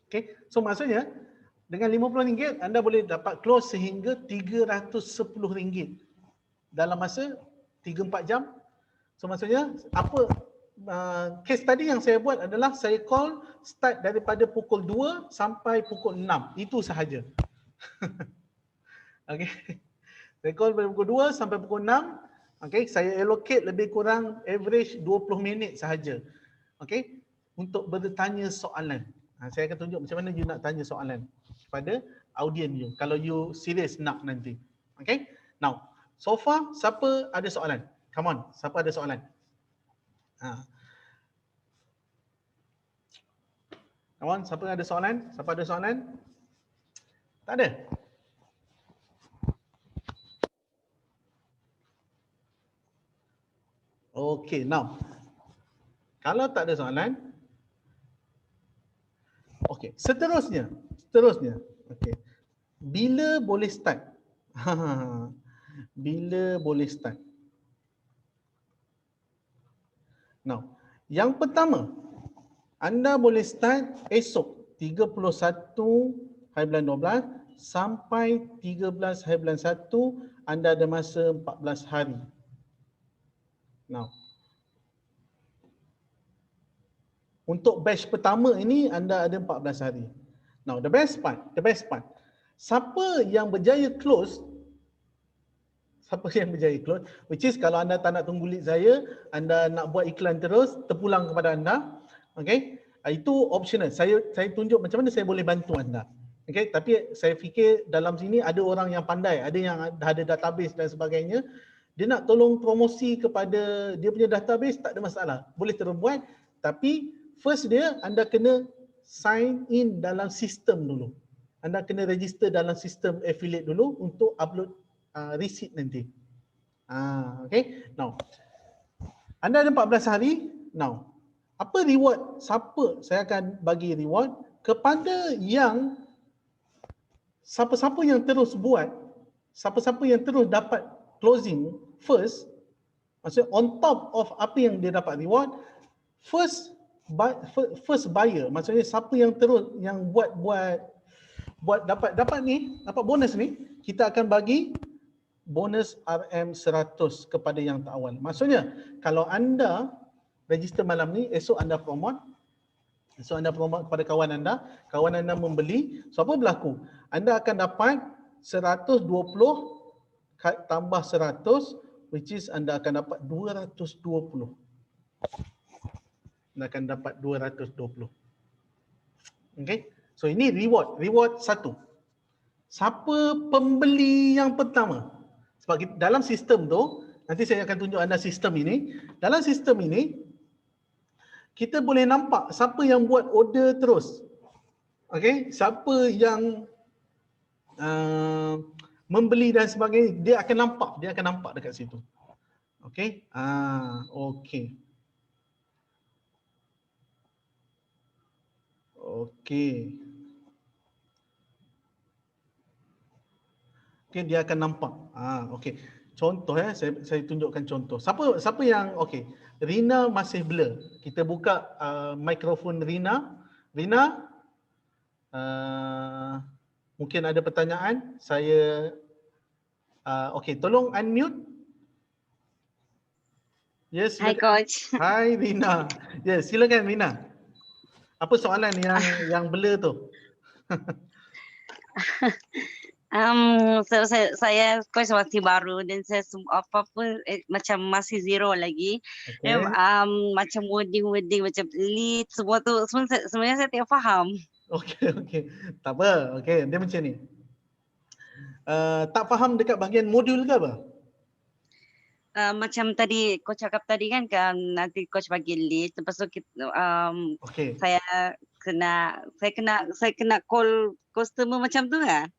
Okay, so maksudnya dengan RM50 anda boleh dapat close sehingga RM310 dalam masa 3-4 jam. So maksudnya apa case tadi yang saya buat adalah saya call start daripada pukul 2 sampai pukul 6. Itu sahaja. Okey. Saya call dari pukul 2 sampai pukul 6. Okey, saya allocate lebih kurang average 20 minit sahaja. Okey, untuk bertanya soalan. Saya akan tunjuk macam mana you nak tanya soalan kepada audien you kalau you serius nak nanti. Okay. Now, so far siapa ada soalan? Come on, siapa ada soalan? Come on, siapa ada soalan? Siapa ada soalan? Tak ada? Okay, now. Kalau tak ada soalan, okay, seterusnya. Okay. Bila boleh start? Bila boleh start? Now, yang pertama, anda boleh start esok 31/12 sampai 13/1, anda ada masa 14 hari. Now, untuk batch pertama ini anda ada 14 hari. Now, the best part. Siapa yang berjaya close, which is kalau anda tak nak tunggu lead saya, anda nak buat iklan terus, terpulang kepada anda. Okay, itu optional. Saya tunjuk macam mana saya boleh bantu anda. Okay, tapi saya fikir dalam sini ada orang yang pandai, ada yang ada database dan sebagainya. Dia nak tolong promosi kepada dia punya database, tak ada masalah. Boleh terus buat, tapi first dia anda kena sign in dalam sistem dulu. Anda kena register dalam sistem affiliate dulu untuk upload receipt nanti. Okay, now anda ada 14 hari. Now, apa reward? Siapa saya akan bagi reward kepada yang siapa-siapa yang terus buat, siapa-siapa yang terus dapat closing first, maksudnya on top of apa yang dia dapat reward, first buyer, maksudnya siapa yang terus yang buat dapat bonus ni, kita akan bagi bonus RM100 kepada yang tak awal. Maksudnya kalau anda register malam ni, esok anda promote kepada kawan anda membeli, so apa berlaku? Anda akan dapat 120 tambah 100, which is anda akan dapat 220. Anda akan dapat 220. Okay, so ini reward satu. Siapa pembeli yang pertama? Sebab dalam sistem tu, nanti saya akan tunjuk anda sistem ini. Dalam sistem ini, kita boleh nampak siapa yang buat order terus. Okay, siapa yang membeli dan sebagainya, dia akan nampak dekat situ. Okay, okay. Okay. Okay, dia akan nampak. Okay. Contoh saya tunjukkan contoh. Siapa yang okay. Rina masih blur. Kita buka mikrofon Rina. Rina, mungkin ada pertanyaan. Saya okay, tolong unmute. Yes, Hai silakan. coach. Hai Rina. Yes, silakan Rina. Apa soalan yang blur tu? Saya coach masih baru dan saya apa pun macam masih zero lagi. Dan, Okey. macam wording macam lead semua tu sebenarnya saya tidak faham. Okey. Tak apa. Okey, dia macam ni. Tak faham dekat bahagian modul ke apa? Macam tadi coach cakap tadi kan nanti coach bagi lead, lepas tu Okey. saya kena call customer macam tu kan?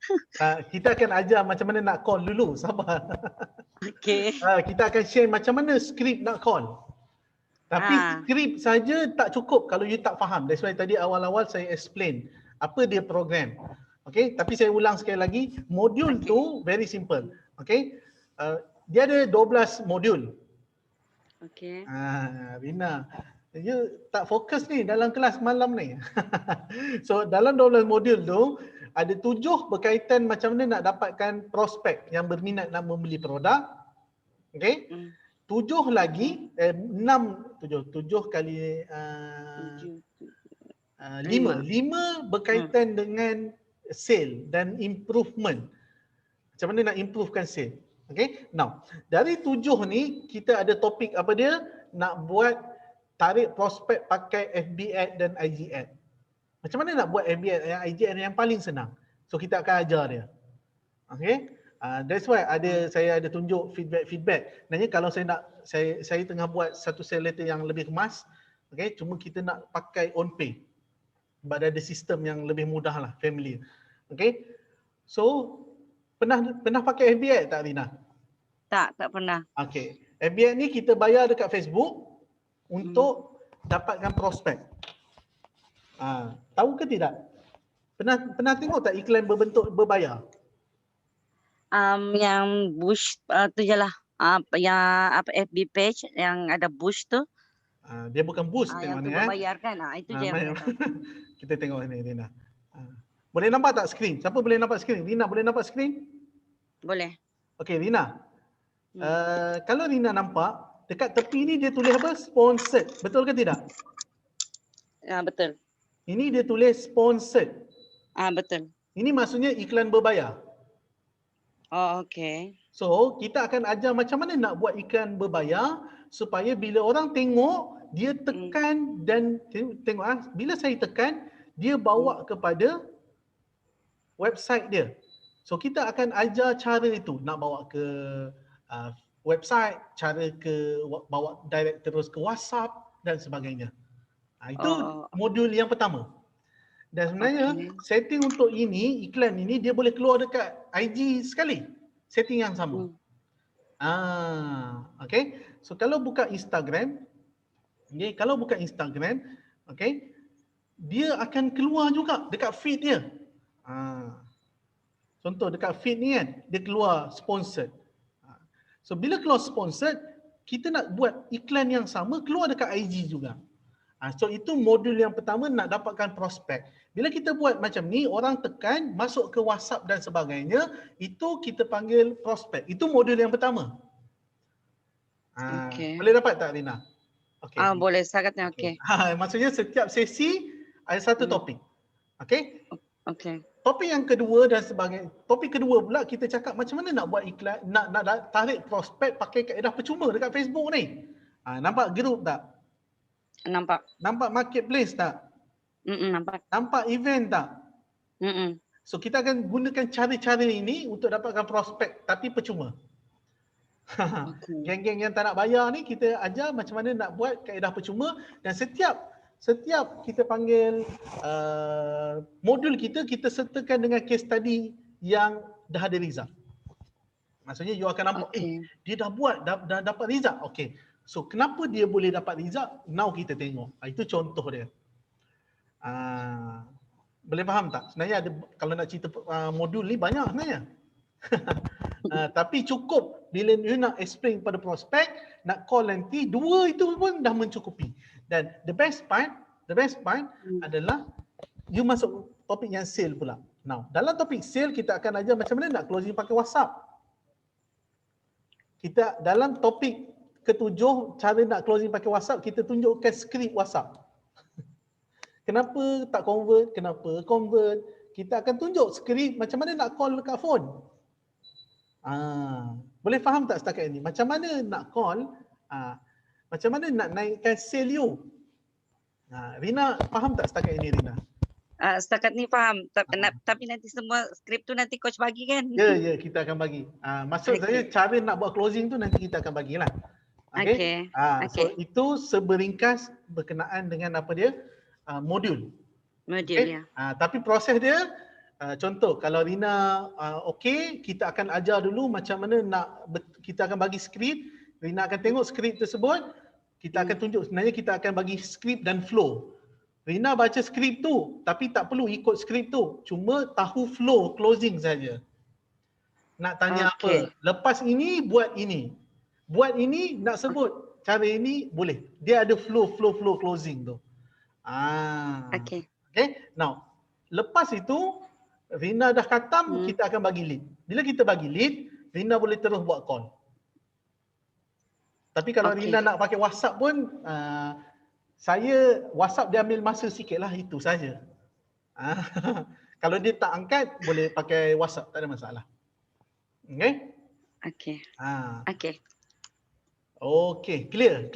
Kita akan ajar macam mana nak call dulu. Sabar. Okey. Kita akan share macam mana skrip nak call. Tapi skrip saja tak cukup kalau you tak faham. That's why tadi awal-awal saya explain apa dia program. Okay, tapi saya ulang sekali lagi, modul tu very simple. Okay, dia ada 12 modul. Okey. Rina, you tak fokus ni dalam kelas malam ni. So dalam 12 modul tu ada 7 berkaitan macam mana nak dapatkan prospek yang berminat nak membeli produk. Okay, 7 lagi 7 kali 5 berkaitan dengan sale dan improvement. Macam mana nak improvekan sale. Okay, now dari 7 ni kita ada topik apa dia? Nak buat tarik prospek pakai FB ad dan IG ad. Macam mana nak buat FB ad dan IG ad yang paling senang? So kita akan ajar dia. Okay, that's why saya ada tunjuk feedback. Nanya kalau saya tengah buat satu sale letter yang lebih kemas, okay, cuma kita nak pakai on pay. Sebab ada sistem yang lebih mudah lah, familiar. Okay, so pernah pakai FB ad tak Rina? Tak pernah. Okay, FB ad ni kita bayar dekat Facebook untuk dapatkan prospek. Tahu ke tidak? Pernah tengok tak iklan berbentuk berbayar? Yang bush tu je lah. Yang FB page yang ada bush tu. Dia bukan boost yang tengok tu ni berbayar kan. Itu je yang saya tahu. Kita tengok ni Rina. Boleh nampak tak skrin? Siapa boleh nampak skrin? Rina boleh nampak skrin? Boleh. Okey Rina. Kalau Rina nampak dekat tepi ni dia tulis apa? Sponsored. Betul ke tidak? Betul. Ini dia tulis sponsored. Betul. Ini maksudnya iklan berbayar. Oh, okey. So, kita akan ajar macam mana nak buat iklan berbayar supaya bila orang tengok, dia tekan dan tengok bila saya tekan, dia bawa kepada website dia. So, kita akan ajar cara itu, nak bawa ke website, cara bawa direct terus ke WhatsApp dan sebagainya. Itu modul yang pertama. Dan sebenarnya setting untuk ini, iklan ini dia boleh keluar dekat IG sekali. Setting yang sama. Okay. So kalau buka Instagram, okay, okay, dia akan keluar juga dekat feed dia. Contoh dekat feed ni kan, dia keluar sponsored. So bila keluar sponsored, kita nak buat iklan yang sama keluar dekat IG juga. So itu modul yang pertama nak dapatkan prospek. Bila kita buat macam ni, orang tekan, masuk ke WhatsApp dan sebagainya, itu kita panggil prospek. Itu modul yang pertama. Boleh dapat tak Rina? Okay. Boleh, sangatnya okey. Maksudnya setiap sesi ada satu topik. Okey? Okey. Topik yang kedua dan sebagainya. Topik kedua pula kita cakap macam mana nak buat iklan, nak tarik prospek pakai kaedah percuma dekat Facebook ni. Nampak group tak? Nampak. Nampak marketplace tak? Nampak. Nampak event tak? So kita akan gunakan cara-cara ini untuk dapatkan prospek tapi percuma. Geng-geng yang tak nak bayar ni kita ajar macam mana nak buat kaedah percuma dan setiap kita panggil modul kita sertakan dengan case study yang dah ada result. Maksudnya you akan nampak dia dah buat dah dapat result. Okey. So kenapa dia boleh dapat result? Now kita tengok. Itu contoh dia. Boleh faham tak? Sebenarnya ada, kalau nak cerita modul ni banyak sebenarnya. Tapi cukup bila you nak explain pada prospek, nak call nanti, dua itu pun dah mencukupi. Dan the best part adalah you masuk topik yang sale pula. Now, dalam topik sale kita akan ajar macam mana nak closing pakai WhatsApp. Kita dalam topik ketujuh, cara nak closing pakai WhatsApp, kita tunjukkan skrip WhatsApp. Kenapa tak convert? Kenapa convert? Kita akan tunjuk skrip macam mana nak call dekat phone. Boleh faham tak setakat ini? Macam mana nak call? Macam mana nak naikkan sale you? Rina faham tak setakat ini, Rina? Setakat ni faham. Tapi nanti semua skrip tu nanti coach bagi kan? Ya, kita akan bagi. Maksud saya cara nak buat closing tu nanti kita akan bagilah. Okay. So itu seberingkas berkenaan dengan apa dia? Modul. Ya. Tapi proses dia, contoh kalau Rina okey, kita akan ajar dulu macam mana kita akan bagi skrip. Rina akan tengok skrip tersebut, kita akan tunjuk sebenarnya kita akan bagi skrip dan flow. Rina baca skrip tu tapi tak perlu ikut skrip tu, cuma tahu flow closing saja. Nak tanya apa? Lepas ini buat ini. Buat ini nak sebut cara ini boleh. Dia ada flow closing tu. Okay. Now, lepas itu Rina dah khatam, kita akan bagi lead. Bila kita bagi lead, Rina boleh terus buat call. Tapi kalau Rina nak pakai WhatsApp pun, saya WhatsApp dia ambil masa sikit lah, itu saja. Kalau dia tak angkat, boleh pakai WhatsApp, tak ada masalah. Okay, clear.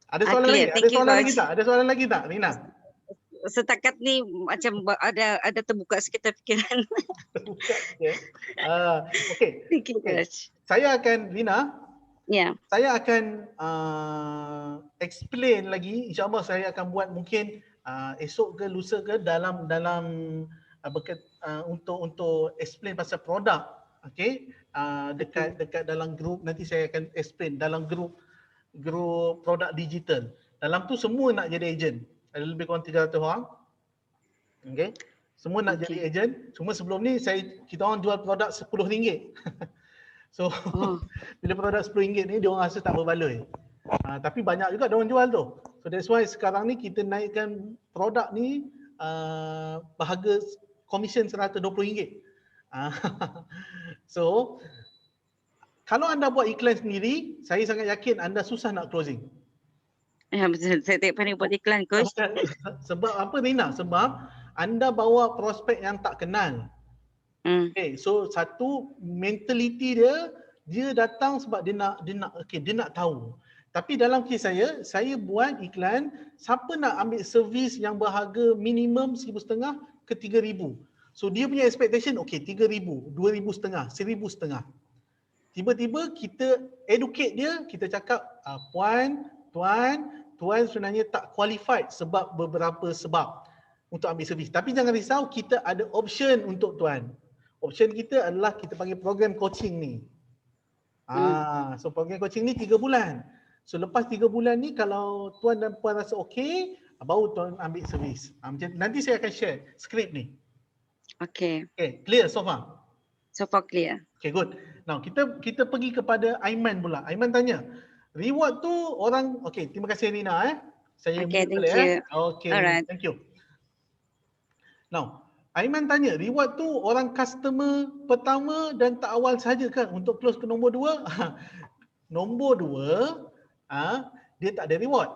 Ada soalan lagi? Ada soalan lagi tak, Rina? Setakat ni macam ada terbuka sikit fikiran. Terbuka. Okay. Thank you, coach. Saya akan, Rina, saya akan explain lagi. InsyaAllah saya akan buat mungkin esok ke lusa ke dalam untuk explain pasal produk. Okay. Dekat dalam grup, nanti saya akan explain dalam grup produk digital. Dalam tu semua nak jadi ejen. Ada lebih kurang 300 orang. Okay. Semua nak jadi ejen. Cuma sebelum ni kita orang jual produk RM10. So bila produk RM10 ni dia orang rasa tak berbaloi. Tapi banyak juga dia orang jual tu. So that's why sekarang ni kita naikkan produk ni bahaga komisen RM120. So kalau anda buat iklan sendiri, saya sangat yakin anda susah nak closing. Ya betul, saya tak pandai buat iklan, coach. Sebab apa, Rina? Sebab anda bawa prospek yang tak kenal. Okay, so satu mentality dia datang sebab dia nak tahu. Tapi dalam kes saya buat iklan, siapa nak ambil servis yang berharga minimum RM1,500 ke RM3,000. So dia punya expectation, RM3,000, RM2,500, RM1,500. Tiba-tiba kita educate dia, kita cakap, Tuan sebenarnya tak qualified sebab beberapa sebab untuk ambil servis. Tapi jangan risau, kita ada option untuk Tuan. Option kita adalah kita panggil program coaching ni. So program coaching ni 3 bulan. So lepas 3 bulan ni kalau Tuan dan Puan rasa okey, baru Tuan ambil servis. Nanti saya akan share skrip ni. Okay, clear so far? So far clear. Okay, good. Now kita pergi kepada Aiman pula. Aiman tanya, reward tu orang, terima kasih Rina Saya thank you. Alright. Thank you. Now, Aiman tanya, reward tu orang customer pertama dan tak awal sahaja kan untuk close ke nombor 2? Nombor 2 dia tak ada reward.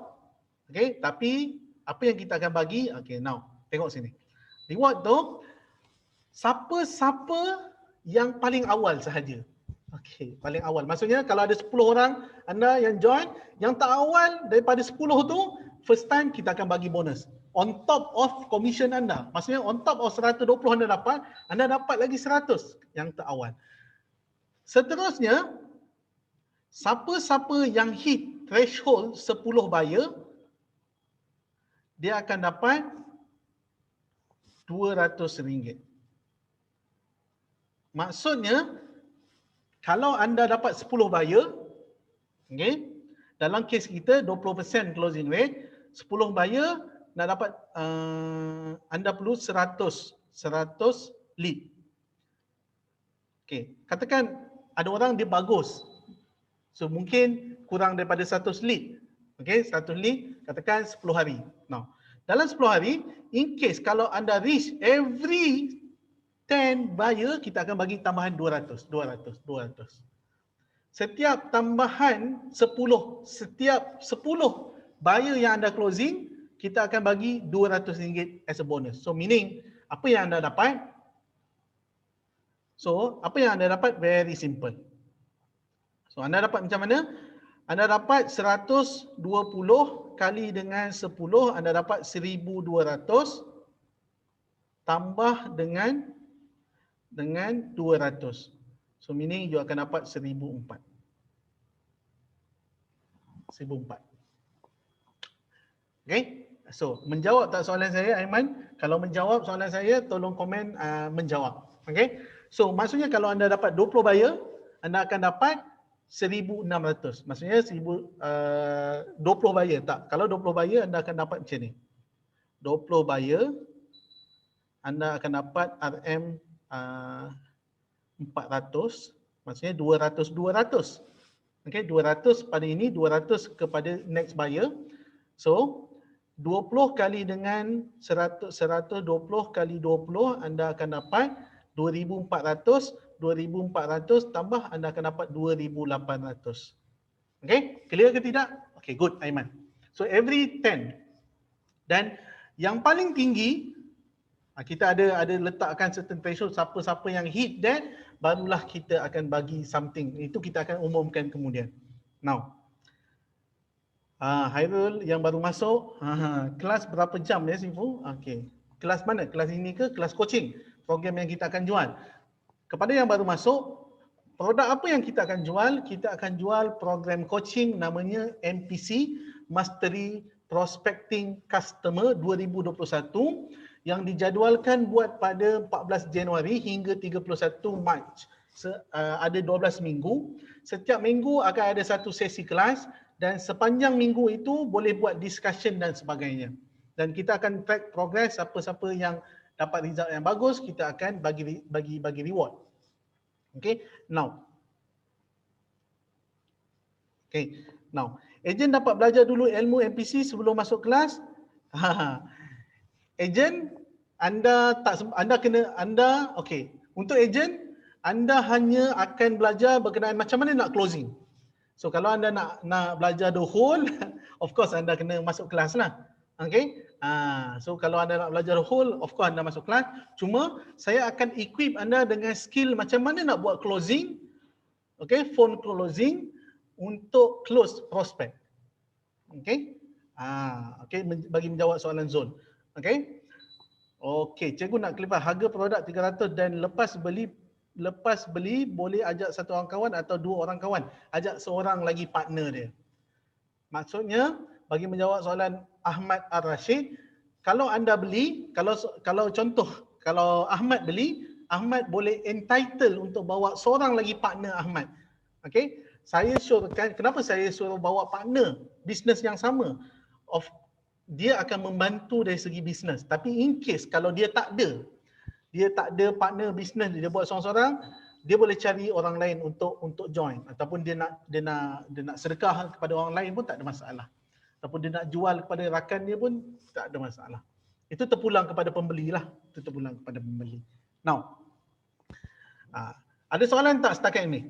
Okay, tapi apa yang kita akan bagi? Now tengok sini. Reward tu siapa yang paling awal sahaja. Paling awal. Maksudnya kalau ada 10 orang anda yang join, yang tak awal daripada 10 tu, first time kita akan bagi bonus. On top of commission anda. Maksudnya on top of 120 anda dapat lagi 100 yang tak awal. Seterusnya, siapa-siapa yang hit threshold 10 buyer, dia akan dapat RM200. Maksudnya, kalau anda dapat 10 buyer, dalam kes kita 20% closing rate, 10 buyer nak dapat anda perlu 100 lead. Katakan ada orang dia bagus. So mungkin kurang daripada 100 lead. 100 lead katakan 10 hari. Now, dalam 10 hari, in case kalau anda reach every 10 buyer, kita akan bagi tambahan 200. setiap tambahan 10, setiap 10 buyer yang anda closing, kita akan bagi RM200 as a bonus. So meaning, apa yang anda dapat? Very simple. So anda dapat macam mana? Anda dapat 120 kali dengan 10, anda dapat 1,200 tambah dengan 200. So meaning you akan dapat 1,004. 1,004. Okay? So menjawab tak soalan saya, Aiman? Kalau menjawab soalan saya, tolong komen menjawab. Okay? So maksudnya kalau anda dapat 20 buyer, anda akan dapat 1,600. Maksudnya 20 buyer tak. Kalau 20 buyer anda akan dapat macam ni. 20 buyer anda akan dapat RM 400, maksudnya 200. Okay, 200 pada ini, 200 kepada next buyer. So 20 kali dengan 100, 20 kali 20 anda akan dapat 2,400, 2,400 tambah anda akan dapat 2,800. Okay, clear ke tidak? Okay, good, Aiman. So every 10. Dan yang paling tinggi, kita ada letakkan certain threshold, siapa-siapa yang hit that, barulah kita akan bagi something. Itu kita akan umumkan kemudian. Now, Hairul yang baru masuk, kelas berapa jam ya Sifu? Okay. Kelas mana? Kelas ini ke kelas coaching? Program yang kita akan jual. Kepada yang baru masuk, produk apa yang kita akan jual? Kita akan jual program coaching namanya MPC, Mastery Prospecting Customer 2021, yang dijadualkan buat pada 14 Januari hingga 31 Mac. Ada 12 minggu. Setiap minggu akan ada satu sesi kelas dan sepanjang minggu itu boleh buat discussion dan sebagainya. Dan kita akan track progress, siapa-siapa yang dapat result yang bagus, kita akan bagi reward. Okay, now. Okay, now. Ejen dapat belajar dulu ilmu MPC sebelum masuk kelas. Ejen, untuk ejen, anda hanya akan belajar berkenaan macam mana nak closing. So kalau anda nak belajar the whole, of course anda kena masuk kelas lah. Okay? So kalau anda nak belajar the whole, of course anda masuk kelas. Cuma saya akan equip anda dengan skill macam mana nak buat closing, okay, phone closing untuk close prospect. Okay? Okay, bagi menjawab soalan Zul. Okay? Okay, cikgu nak clarify harga produk 300 dan lepas beli boleh ajak satu orang kawan atau dua orang kawan, ajak seorang lagi partner dia. Maksudnya bagi menjawab soalan Ahmad Ar-Rashid, kalau anda beli, kalau contoh, kalau Ahmad beli, Ahmad boleh entitle untuk bawa seorang lagi partner Ahmad. Okay, saya syorkan, kenapa saya suruh bawa partner bisnes yang sama? Dia akan membantu dari segi bisnes. Tapi in case kalau dia tak ada partner bisnes, dia buat seorang-seorang, dia boleh cari orang lain untuk join, ataupun dia nak sedekah kepada orang lain pun tak ada masalah. Ataupun dia nak jual kepada rakan dia pun tak ada masalah. Itu terpulang kepada pembeli lah. Now, ada soalan tak setakat ini?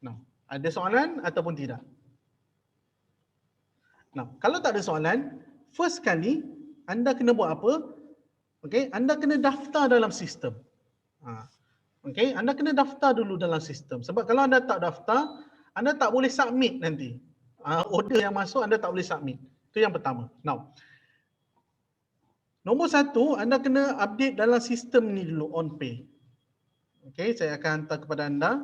Now, ada soalan ataupun tidak? Now, kalau tak ada soalan, first kali anda kena buat apa? Okay, anda kena daftar dalam sistem. Okay, anda kena daftar dulu dalam sistem. Sebab kalau anda tak daftar, anda tak boleh submit nanti. Order yang masuk anda tak boleh submit. Itu yang pertama. Now, nombor satu, anda kena update dalam sistem ni dulu, OnPay. Okay, saya akan hantar kepada anda.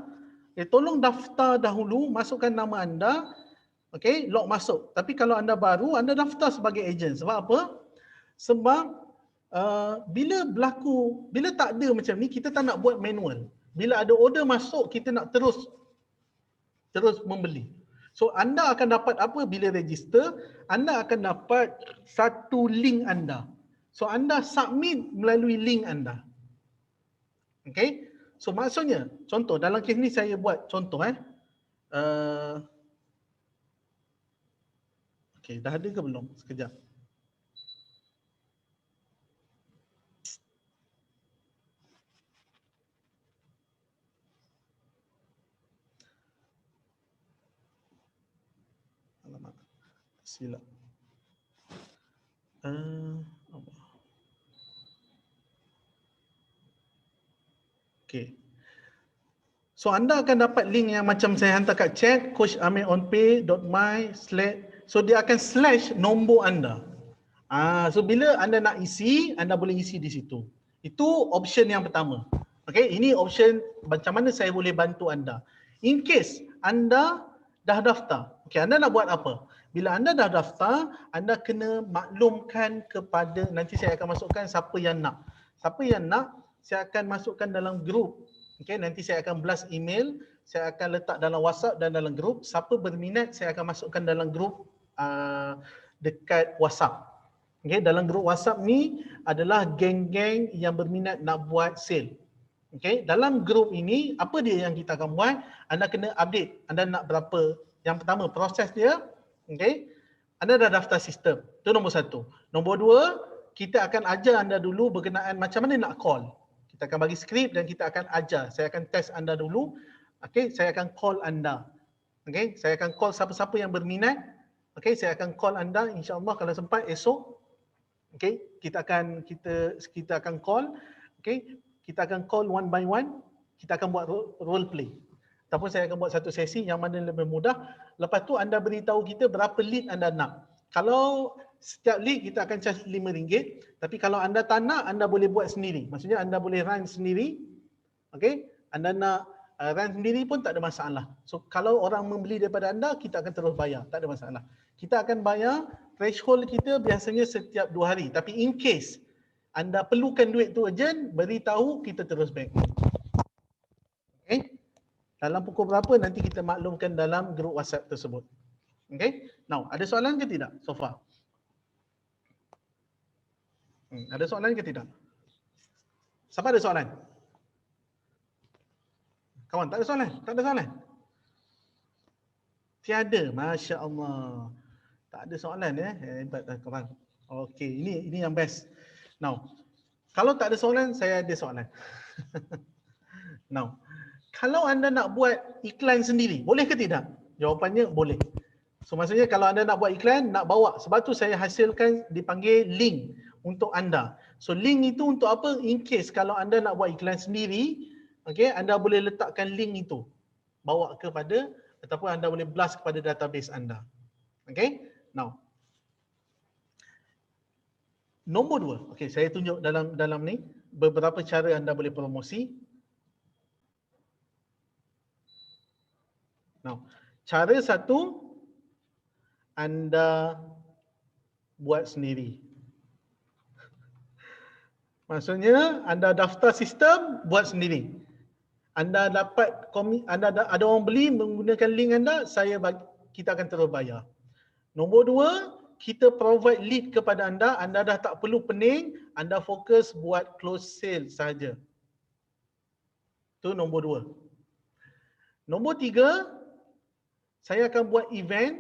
Tolong daftar dahulu, masukkan nama anda. Okay, log masuk. Tapi kalau anda baru, anda daftar sebagai ejen. Sebab apa? Sebab bila tak ada macam ni, kita tak nak buat manual. Bila ada order masuk, kita nak terus membeli. So anda akan dapat apa bila register? Anda akan dapat satu link anda. So anda submit melalui link anda. Okay? So maksudnya, contoh dalam kes ni saya buat contoh okay, dah ada ke belum? Sekejap. silap. Okay. So anda akan dapat link yang macam saya hantar kat chat, coachamironpay.my/, so dia akan slash nombor anda. So bila anda nak isi, anda boleh isi di situ. Itu option yang pertama. Okay, ini option macam mana saya boleh bantu anda. In case anda dah daftar, okay, anda nak buat apa? Bila anda dah daftar, anda kena maklumkan kepada, nanti saya akan masukkan siapa yang nak. Siapa yang nak, saya akan masukkan dalam grup. Okay, nanti saya akan blast email, saya akan letak dalam WhatsApp dan dalam grup. Siapa berminat, saya akan masukkan dalam grup dekat WhatsApp. Okay, dalam grup WhatsApp ni adalah geng-geng yang berminat nak buat sale. Okay, dalam grup ini, apa dia yang kita akan buat? Anda kena update, anda nak berapa. Yang pertama, proses dia, okay, anda dah daftar sistem. Itu nombor satu. Nombor dua, kita akan ajar anda dulu berkenaan macam mana nak call. Kita akan bagi skrip dan kita akan ajar. Saya akan test anda dulu. Okay, saya akan call anda. Okay, saya akan call siapa-siapa yang berminat. Okay, saya akan call anda insya-Allah kalau sempat esok. Okay, kita akan call. Okay, kita akan call one by one. Kita akan buat role play. Ataupun saya akan buat satu sesi yang mana lebih mudah. Lepas tu anda beritahu kita berapa lead anda nak. Kalau setiap lead kita akan charge RM5. Tapi kalau anda tak nak, anda boleh buat sendiri. Maksudnya anda boleh run sendiri. Okay, anda nak run sendiri pun tak ada masalah. So kalau orang membeli daripada anda, kita akan terus bayar. Tak ada masalah. Kita akan bayar, threshold kita biasanya setiap 2 hari. Tapi in case anda perlukan duit tu urgent, beritahu, kita terus back. Okay, dalam pukul berapa nanti kita maklumkan dalam grup WhatsApp tersebut. Okay, now ada soalan ke tidak so far? Ada soalan ke tidak? Siapa ada soalan? Kawan, tak ada soalan? Tak ada soalan? Tiada, Masya Allah. Tak ada soalan ya? Hebat dah kawan. Okey, ini yang best. Now, kalau tak ada soalan, saya ada soalan. Now, kalau anda nak buat iklan sendiri, boleh ke tidak? Jawapannya boleh. So maksudnya kalau anda nak buat iklan, nak bawa. Sebab tu saya hasilkan dipanggil link untuk anda. So link itu untuk apa? In case kalau anda nak buat iklan sendiri, okay, anda boleh letakkan link itu. Bawa kepada, ataupun anda boleh blast kepada database anda. Okay, now. Nombor 2, okay, saya tunjuk dalam ni beberapa cara anda boleh promosi. Now, cara satu, anda buat sendiri. Maksudnya anda daftar sistem, buat sendiri. Anda dapat ada orang beli menggunakan link anda, kita akan terus bayar. Nombor 2, kita provide lead kepada anda dah tak perlu pening, anda fokus buat close sale sahaja. Itu nombor 2. Nombor 3, saya akan buat event,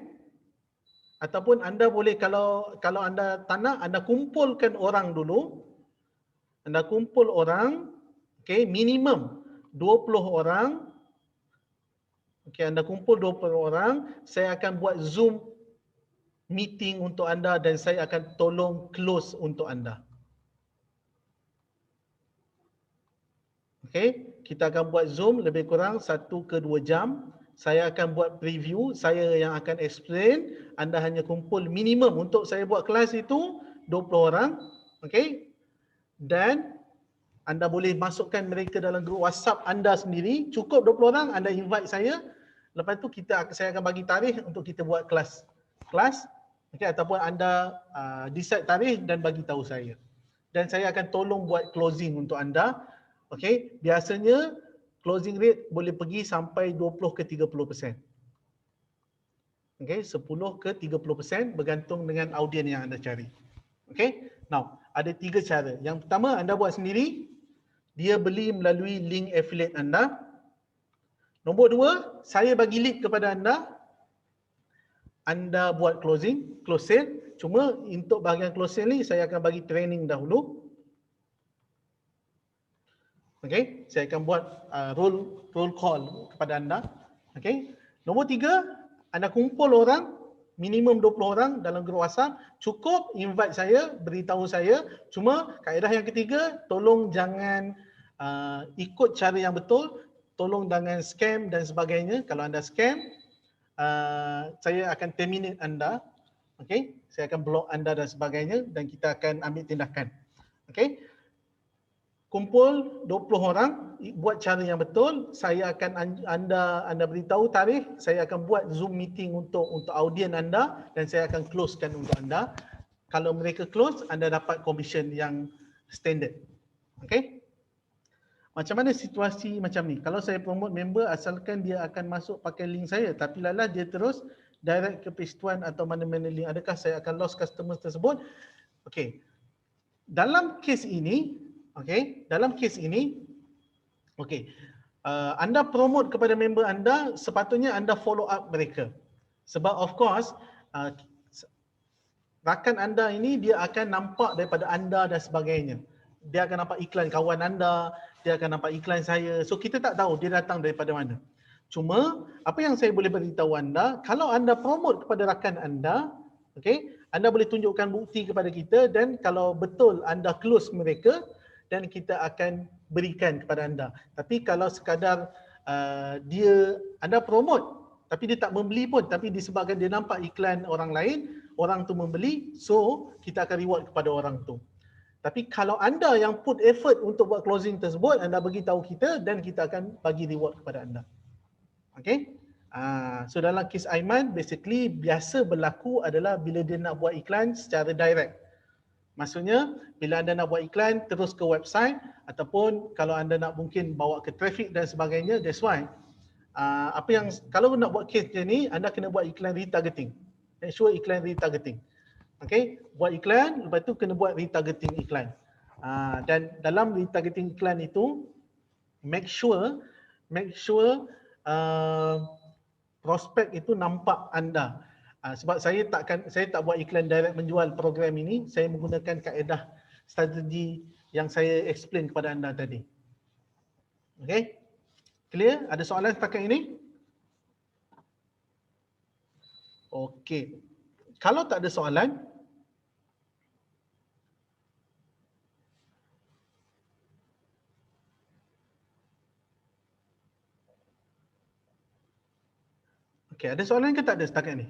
ataupun anda boleh kalau anda tak nak, anda kumpulkan orang dulu. Anda kumpul orang, okay, minimum 20 orang. Okay, anda kumpul 20 orang, saya akan buat Zoom meeting untuk anda dan saya akan tolong close untuk anda. Okay, kita akan buat Zoom lebih kurang 1 ke 2 jam. Saya akan buat preview, saya yang akan explain. Anda hanya kumpul minimum untuk saya buat kelas itu 20 orang. Okay, dan anda boleh masukkan mereka dalam grup WhatsApp anda sendiri. Cukup 20 orang, anda invite saya. Lepas tu saya akan bagi tarikh untuk kita buat kelas. Okay, ataupun anda decide tarikh dan bagi tahu saya. Dan saya akan tolong buat closing untuk anda. Okay, biasanya closing rate boleh pergi sampai 20 ke 30%. Okay, 10 ke 30% bergantung dengan audien yang anda cari. Okay, now ada 3 cara. Yang pertama, anda buat sendiri. Dia beli melalui link affiliate anda. Nombor 2, saya bagi lead kepada anda. Anda buat close sale. Cuma untuk bahagian close sale ni, saya akan bagi training dahulu. Okay, saya akan buat roll call kepada anda. Okay, nombor 3, anda kumpul orang minimum 20 orang dalam grup WhatsApp, cukup invite saya, beritahu saya. Cuma kaedah yang ketiga, tolong jangan ikut cara yang betul, tolong jangan scam dan sebagainya. Kalau anda scam, saya akan terminate anda. Okey, saya akan block anda dan sebagainya dan kita akan ambil tindakan. Okey. Kumpul 20 orang, buat cara yang betul. Saya akan anda beritahu tarikh, saya akan buat Zoom meeting untuk audien anda dan saya akan closekan untuk anda. Kalau mereka close, anda dapat commission yang standard. Okey? Macam mana situasi macam ni? Kalau saya promote member, asalkan dia akan masuk pakai link saya, tapi lala dia terus direct ke page tuan atau mana-mana link, adakah saya akan lost customer tersebut? Okey. Dalam kes ini, anda promote kepada member anda, sepatutnya anda follow up mereka. Sebab of course, rakan anda ini dia akan nampak daripada anda dan sebagainya. Dia akan nampak iklan kawan anda, dia akan nampak iklan saya. So kita tak tahu dia datang daripada mana. Cuma apa yang saya boleh beritahu anda, kalau anda promote kepada rakan anda, anda boleh tunjukkan bukti kepada kita dan kalau betul anda close mereka, dan kita akan berikan kepada anda. Tapi kalau sekadar anda promote tapi dia tak membeli pun, tapi disebabkan dia nampak iklan orang lain, orang tu membeli, so kita akan reward kepada orang tu. Tapi kalau anda yang put effort untuk buat closing tersebut, anda bagi tahu kita dan kita akan bagi reward kepada anda. Okay? So dalam kes Aiman, basically biasa berlaku adalah bila dia nak buat iklan secara direct. Maksudnya bila anda nak buat iklan terus ke website ataupun kalau anda nak mungkin bawa ke traffic dan sebagainya, that's why kalau nak buat case macam ni, anda kena buat iklan retargeting. Make sure iklan retargeting. Okay, buat iklan, lepas tu kena buat retargeting iklan. Dan dalam retargeting iklan itu, make sure prospek itu nampak anda. Sebab saya tak buat iklan direct menjual program ini, saya menggunakan kaedah strategi yang saya explain kepada anda tadi. Okay? Clear? Ada soalan setakat ini? Okay. Kalau tak ada soalan, okay, ada soalan ke tak ada setakat ni?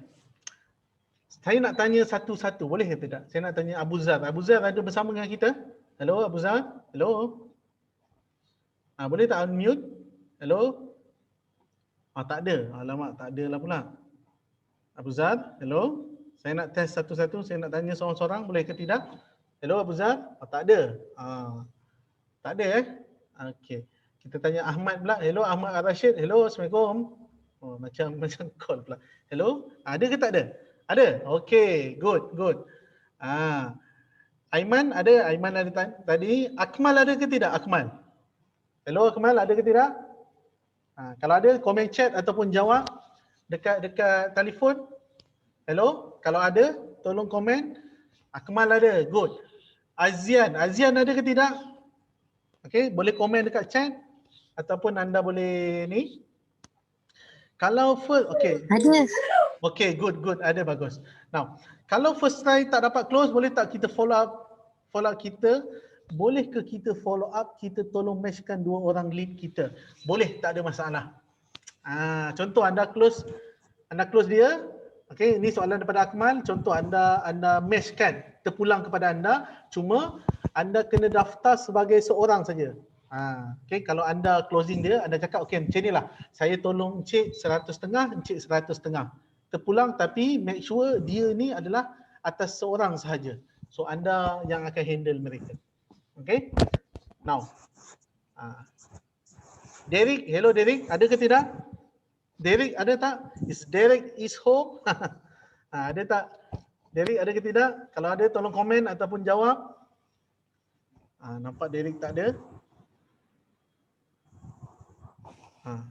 Saya nak tanya satu-satu, boleh ke tidak? Saya nak tanya Abu Zar. Abu Zar ada bersama dengan kita? Hello Abu Zar? Hello? Boleh tak unmute? Hello? Tak ada. Alamak, tak ada lah pula. Abu Zar, hello? Saya nak test satu-satu, saya nak tanya seorang-seorang, boleh ke tidak? Hello Abu Zar? Tak ada. Tak ada Okey. Kita tanya Ahmad pula. Hello Ahmad Ar-Rashid. Hello, Assalamualaikum. Macam call pula. Hello? Ada ke tak ada? Ada? Okey, good. Aiman ada? Aiman ada tadi. Akmal ada ke tidak? Akmal. Hello Akmal, ada ke tidak? Kalau ada, komen chat ataupun jawab dekat telefon. Hello? Kalau ada, tolong komen. Akmal ada, good. Azian ada ke tidak? Okey, boleh komen dekat chat ataupun anda boleh ni. Kalau first, okey. Ada. Okay, good. Ada, bagus. Now, kalau first try tak dapat close, boleh tak kita follow up kita? Boleh ke kita follow up, kita tolong matchkan 2 orang lead kita? Boleh, tak ada masalah. Contoh anda close dia. Okay, ini soalan daripada Akmal. Contoh anda matchkan, terpulang kepada anda. Cuma anda kena daftar sebagai seorang saja. Okay, kalau anda closing dia, anda cakap okay macam ni lah. Saya tolong Encik 100.5, Encik 100.5. Terpulang tapi make sure dia ni adalah atas seorang sahaja. So anda yang akan handle mereka. Okay. Now. Derek, hello Derek, ada ke tidak? Derek ada tak? Is Derek is home? Ada tak? Derek ada ke tidak? Kalau ada tolong komen ataupun jawab. Nampak Derek tak ada.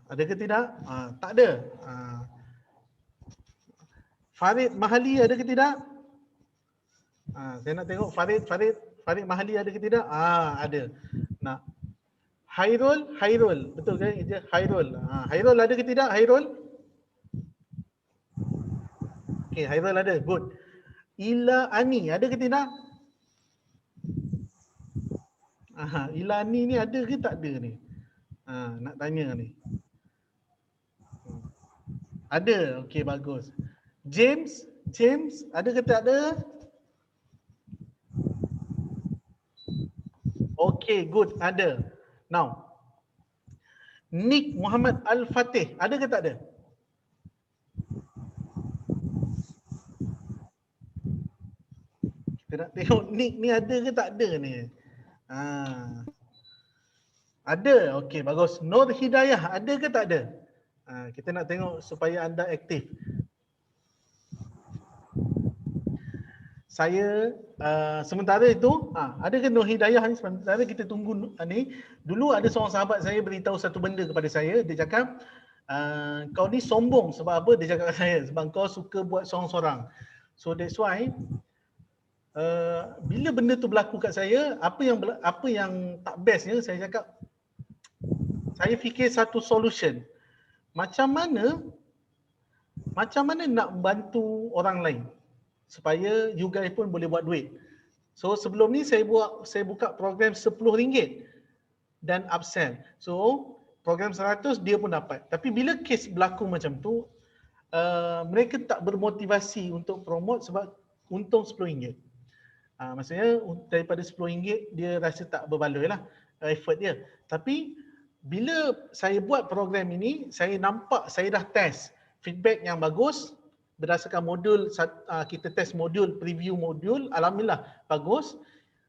Ada ke tidak? Tak ada. Farid Mahali ada ke tidak? Saya nak tengok Farid Mahali ada ke tidak? Ada. Nah. Hairul, betul ke? Hairul. Hairul ada ke tidak? Hairul? Okay, Hairul ada. Good. Ila Ani ada ke tidak? Ila Ani ni ada ke tak ada ni? Nak tanya ni. Ada. Okey, bagus. James ada ke tak ada? Okey, good, ada. Now, Nick Muhammad Al-Fatih ada ke tak ada? Kita nak tengok Nick ni ada ke tak ada ni. Ada. Okey, bagus. Nur Hidayah ada ke tak ada? Kita nak tengok supaya anda aktif. Saya sementara itu ada ke Nur Hidayah ni, sementara kita tunggu ni. Dulu ada seorang sahabat saya beritahu satu benda kepada saya. Dia cakap kau ni sombong. Sebab apa? Dia cakap kat saya, sebab kau suka buat sorang-sorang. So that's why bila benda tu berlaku kat saya, apa yang tak bestnya, saya cakap saya fikir satu solution. Macam mana nak bantu orang lain supaya you guys pun boleh buat duit. So sebelum ni saya buka program RM10 dan upsell. So program 100 dia pun dapat. Tapi bila kes berlaku macam tu, mereka tak bermotivasi untuk promote sebab untung RM10. Maksudnya daripada RM10 dia rasa tak berbaloi lah effort dia. Tapi bila saya buat program ini, saya nampak saya dah test feedback yang bagus berdasarkan modul, kita test modul, preview modul, alhamdulillah bagus.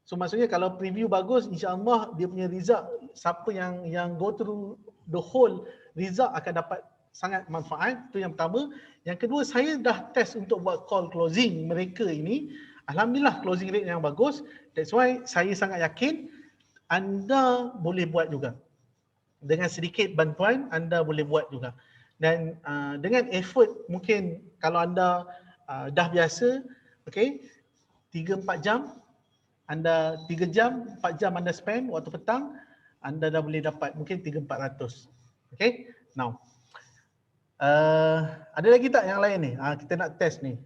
So maksudnya kalau preview bagus, insya-Allah dia punya result, siapa yang go through the whole result akan dapat sangat manfaat. Itu yang pertama. Yang kedua, saya dah test untuk buat call closing mereka ini, alhamdulillah closing rate yang bagus. That's why saya sangat yakin anda boleh buat juga. Dengan sedikit bantuan anda boleh buat juga. Dan dengan effort, mungkin kalau anda dah biasa, okay, 3-4 jam, anda 3 jam, 4 jam anda spend waktu petang, anda dah boleh dapat mungkin 300-400. Okay, now ada lagi tak yang lain ni? Kita nak test ni.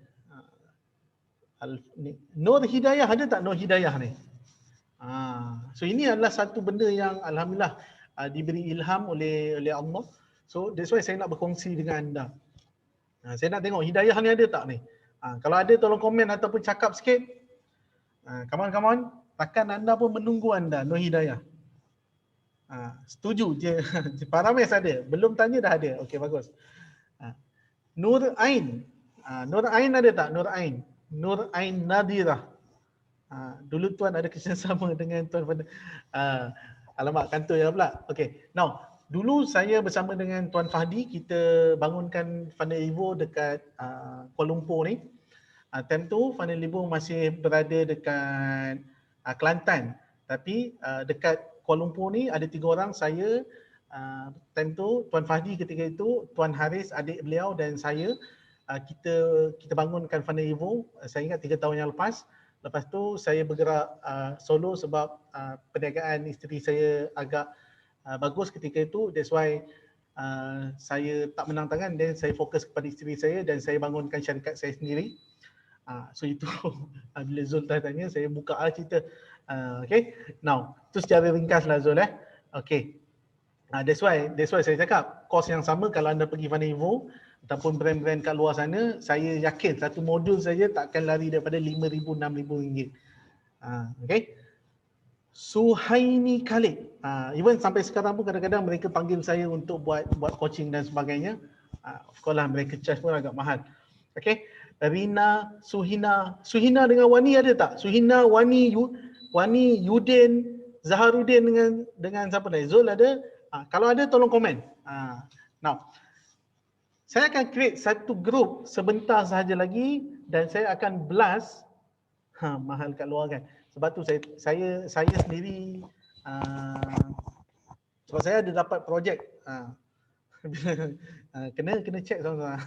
Nur Hidayah ada tak Nur Hidayah ni? So ini adalah satu benda yang alhamdulillah diberi ilham oleh Allah. So that's why saya nak berkongsi dengan anda. Saya nak tengok Hidayah ni ada tak ni? Kalau ada tolong komen ataupun cakap sikit. Come on. Takkan anda pun menunggu anda Nur Hidayah. Setuju je. Parames ada. Belum tanya dah ada. Okey, bagus. Nur Ain. Nur Ain ada tak? Nur Ain. Nur Ain Nadirah. Dulu tuan ada kerjasama dengan tuan pada alamak kantor ya pula. Okey. Now, dulu saya bersama dengan Tuan Fahdi, kita bangunkan Funnel Evo dekat Kuala Lumpur ni. Time tu Funnel Evo masih berada dekat Kelantan. Tapi dekat Kuala Lumpur ni ada 3 orang, saya, time tu Tuan Fahdi ketika itu, Tuan Haris adik beliau dan saya, kita bangunkan Funnel Evo. Saya ingat 3 tahun yang lepas. Lepas tu saya bergerak solo sebab perniagaan isteri saya agak bagus ketika itu. That's why saya tak menang tangan dan saya fokus kepada isteri saya dan saya bangunkan syarikat saya sendiri. So itu bila Zul tanya, saya buka cerita. Okay, now tu secara ringkas lah Zul Okay, that's why saya cakap kos yang sama kalau anda pergi Funnel Evo ataupun brand-brand kat luar sana, saya yakin satu modul saja takkan lari daripada RM5,000, RM6,000. Okay. Suhaini Khalid. Even sampai sekarang pun kadang-kadang mereka panggil saya untuk buat coaching dan sebagainya. Of course lah mereka charge pun agak mahal. Okay. Rina, Suhina dengan Wani ada tak? Suhina, Wani, Yudin, Zaharuddin dengan siapa lagi? Zul ada? Kalau ada tolong komen. Now, saya akan create satu group sebentar sahaja lagi dan saya akan blast. Mahal kat luar kan. Sebab tu saya sendiri sebab saya ada dapat projek. Kena check tuan-tuan.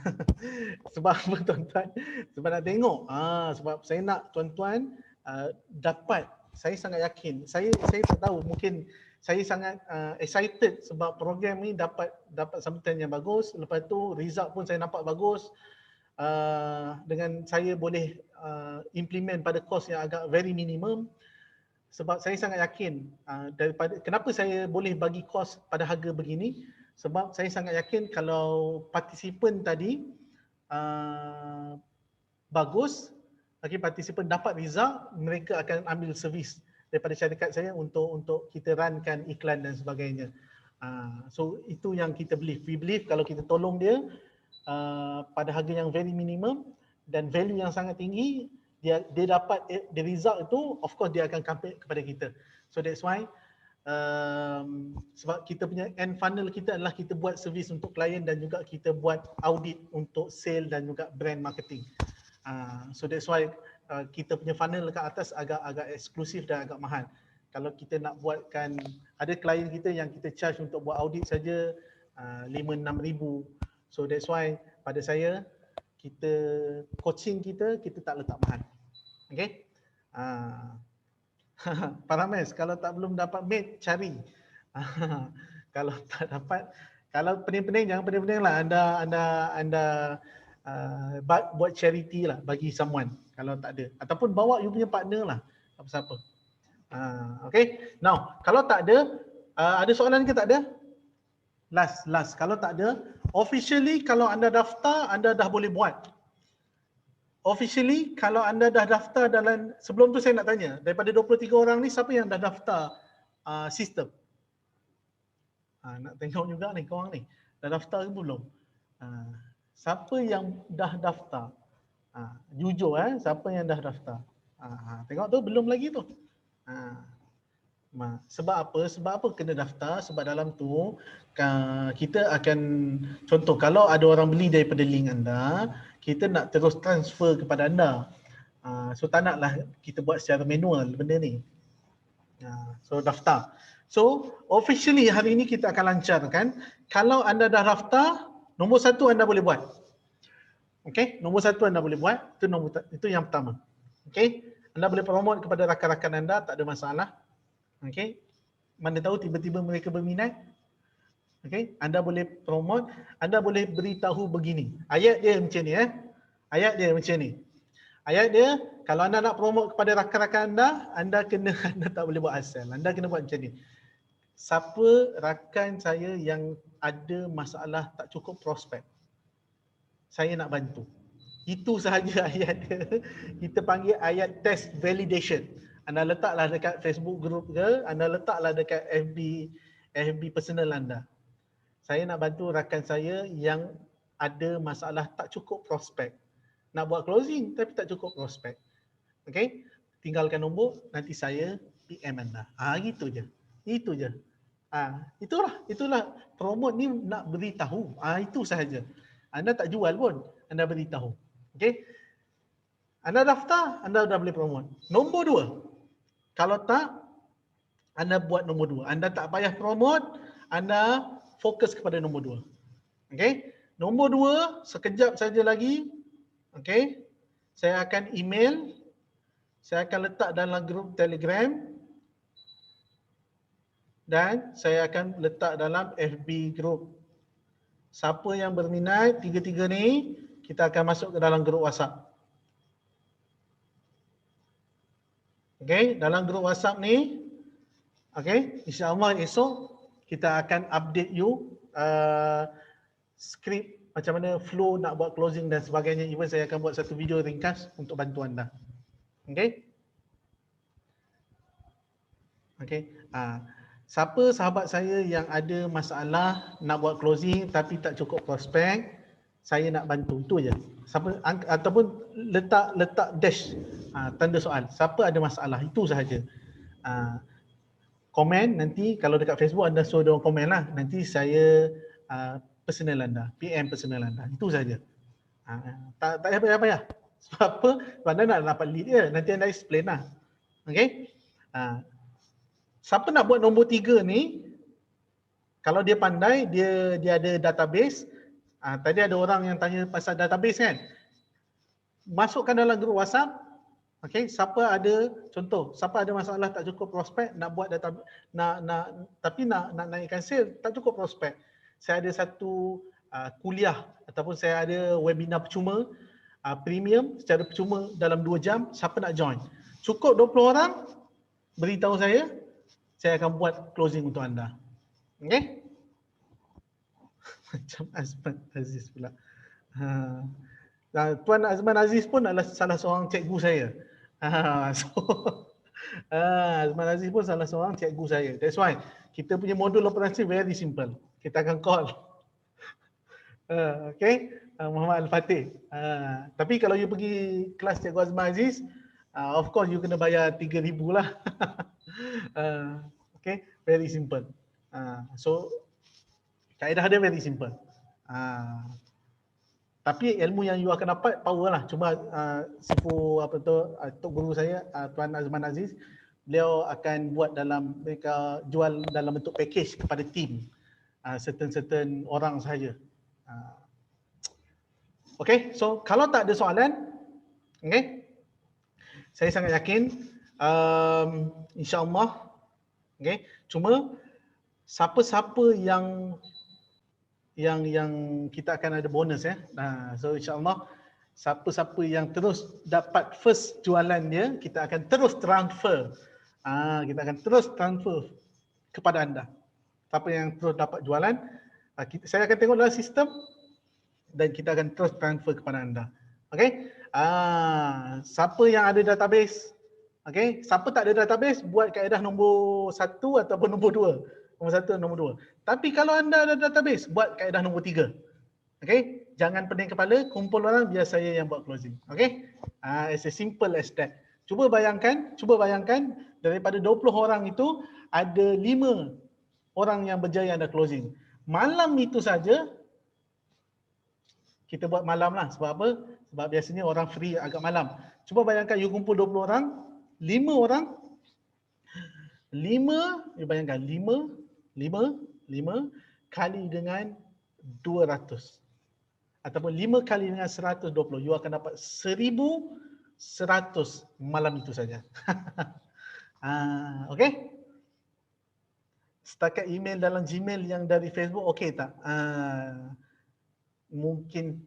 Sebab apa tuan-tuan? Sebab nak tengok. Sebab saya nak tuan-tuan dapat. Saya sangat yakin. Saya tak tahu, mungkin saya sangat excited sebab program ni dapat sambutan yang bagus. Lepas tu result pun saya nampak bagus. dengan saya boleh implement pada kos yang agak very minimum, sebab saya sangat yakin daripada kenapa saya boleh bagi kos pada harga begini, sebab saya sangat yakin kalau partisipan tadi bagus, partisipan dapat result, mereka akan ambil servis daripada syarikat saya untuk kita runkan iklan dan sebagainya. So itu yang kita believe. We believe kalau kita tolong dia pada harga yang very minimum dan value yang sangat tinggi, dia dapat the result itu, of course dia akan compare kepada kita. So that's why sebab kita punya end funnel kita adalah kita buat servis untuk klien dan juga kita buat audit untuk sale dan juga brand marketing. So that's why kita punya funnel dekat atas agak eksklusif dan agak mahal. Kalau kita nak buatkan, ada klien kita yang kita charge untuk buat audit saja 5-6 ribu. So that's why pada saya, kita coaching kita tak letak mahal. Okay? Parames, kalau belum dapat mate, cari. Kalau tak dapat, kalau pening-pening, jangan pening-pening lah. Anda buat charity lah, bagi someone kalau tak ada. Ataupun bawa you punya partner lah, apa-apa. Okay, now kalau tak ada, ada soalan ke tak ada? Last. Kalau tak ada, officially kalau anda daftar, anda dah boleh buat. Officially kalau anda dah daftar dalam, sebelum tu saya nak tanya, daripada 23 orang ni siapa yang dah daftar sistem? Nak tengok juga ni korang ni, dah daftar ke belum? Siapa yang dah daftar? Jujur siapa yang dah daftar? Tengok tu, belum lagi tu. Sebab apa? Sebab apa kena daftar? Sebab dalam tu kita akan, contoh kalau ada orang beli daripada link anda, kita nak terus transfer kepada anda. So tak naklah kita buat secara manual benda ni. So daftar. So officially hari ini kita akan lancarkan. Kalau anda dah daftar, nombor 1 anda boleh buat. Okay, nombor 1 anda boleh buat. Itu yang pertama. Okay, anda boleh promote kepada rakan-rakan anda, tak ada masalah. Okay, mana tahu tiba-tiba mereka berminat. Okay, anda boleh promote, anda boleh beritahu begini. Ayat dia macam ni Ayat dia macam ni. Ayat dia, kalau anda nak promote kepada rakan-rakan anda tak boleh buat asal. Anda kena buat macam ni. Siapa rakan saya yang ada masalah tak cukup prospek, saya nak bantu. Itu sahaja ayat dia. Kita panggil ayat test validation. Anda letaklah dekat Facebook group ke, anda letaklah dekat FB personal anda. Saya nak bantu rakan saya yang ada masalah tak cukup prospek. Nak buat closing tapi tak cukup prospek. Okay? Tinggalkan nombor, nanti saya PM anda. Gitu je. Itu je. Itulah promote ni, nak beritahu. Itu sahaja. Anda tak jual pun, anda beritahu. Okay? Anda daftar, anda dah boleh promote. Nombor 2. Kalau tak, anda buat nombor 2. Anda tak payah promote, anda fokus kepada nombor 2. Okay? Nombor 2, sekejap saja lagi. Okay? Saya akan email. Saya akan letak dalam grup Telegram. Dan saya akan letak dalam FB group. Siapa yang berminat, 3 ni, kita akan masuk ke dalam grup WhatsApp. Okay, dalam grup WhatsApp ni, okay, insyaAllah esok kita akan update you skrip macam mana flow nak buat closing dan sebagainya. Even saya akan buat satu video ringkas untuk bantu anda. Okay. Okay. Siapa sahabat saya yang ada masalah nak buat closing tapi tak cukup prospek, saya nak bantu. Itu je. Siapa ataupun letak dash tanda soal. Siapa ada masalah, itu sahaja. Komen nanti, kalau dekat Facebook anda suruh dia orang komen lah. Nanti saya personal anda, PM personal anda. Itu sahaja. Tak payah. Sebab apa? Sebab anda nak dapat lead dia. Nanti anda explain lah. Okay? Siapa nak buat nombor 3 ni, kalau dia pandai, dia ada database. Tadi ada orang yang tanya pasal database kan. Masukkan dalam grup WhatsApp. Okay, siapa ada masalah tak cukup prospek, nak buat database, tapi nak naikkan sale, tak cukup prospek. Saya ada satu kuliah ataupun saya ada webinar percuma premium secara percuma dalam 2 jam, siapa nak join. Cukup 20 orang, beritahu saya akan buat closing untuk anda. Okay? Macam Azman Aziz pula. Tuan Azman Aziz pun adalah salah seorang cikgu saya. Azman Aziz pun salah seorang cikgu saya. That's why kita punya modul operasi very simple. Kita akan call. Okay, Muhammad Al-Fatih. Tapi kalau you pergi kelas Cikgu Azman Aziz, of course you kena bayar 3,000 lah. Okay, very simple. So kaedah dia very simple. Tapi ilmu yang you akan dapat power lah. Cuma sifu tok guru saya, Tuan Azman Aziz, beliau akan buat mereka jual dalam bentuk package kepada tim. Certain orang sahaja. Okay, so kalau tak ada soalan, okay, saya sangat yakin insyaAllah, okay, cuma siapa-siapa yang kita akan ada bonus ya. So insyaAllah siapa-siapa yang terus dapat first jualan dia, kita akan terus transfer. Kita akan terus transfer kepada anda. Siapa yang terus dapat jualan, saya akan tengok dalam sistem dan kita akan terus transfer kepada anda. Okay? Siapa yang ada database, okay? Siapa tak ada database, buat kaedah nombor 1 ataupun nombor 2. Nombor 1 dan nombor 2. Tapi kalau anda ada database, buat kaedah nombor 3. Okay? Jangan pening kepala, kumpul orang, biar saya yang buat closing. Okay? It's as simple as that. Cuba bayangkan daripada 20 orang itu, ada 5 orang yang berjaya anda closing. Malam itu saja, kita buat malam lah. Sebab apa? Sebab biasanya orang free agak malam. Cuba bayangkan you kumpul 20 orang, 5 orang, 5, you bayangkan 5 kali dengan 200. Ataupun 5 kali dengan 120, you akan dapat 1,100 malam itu saja. Okay? Setakat email dalam Gmail yang dari Facebook, okay tak? Mungkin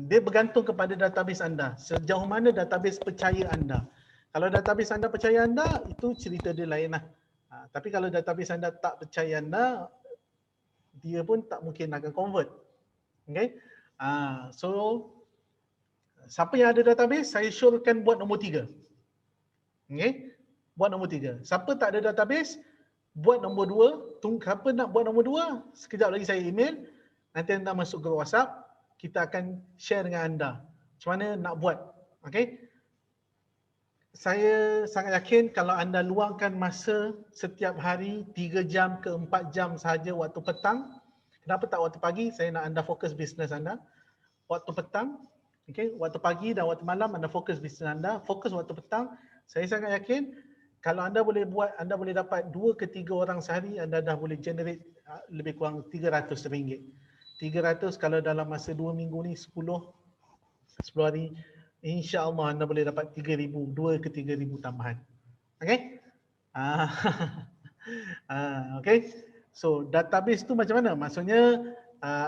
dia bergantung kepada database anda. Sejauh mana database percaya anda. Kalau database anda percaya anda, itu cerita dia lain lah. Tapi kalau database anda tak percaya anda, dia pun tak mungkin akan convert. Okay? So, siapa yang ada database, saya syorkan buat nombor 3. Okay? Buat nombor 3. Siapa tak ada database, buat nombor 2. Siapa nak buat nombor 2, sekejap lagi saya email. Nanti anda masuk grup WhatsApp, kita akan share dengan anda macam mana nak buat. Okay? Saya sangat yakin kalau anda luangkan masa setiap hari 3 jam ke 4 jam sahaja waktu petang. Kenapa tak waktu pagi? Saya nak anda fokus bisnes anda. Waktu petang, okay, waktu pagi dan waktu malam anda fokus bisnes anda. Fokus waktu petang. Saya sangat yakin kalau anda boleh buat, anda boleh dapat 2 ke 3 orang sehari, anda dah boleh generate lebih kurang RM300. 300 kalau dalam masa 2 minggu ni 10 hari, insya-Allah anda boleh dapat 3,000, 2 ke 3,000 tambahan. Okay? Okay. So database tu macam mana? Maksudnya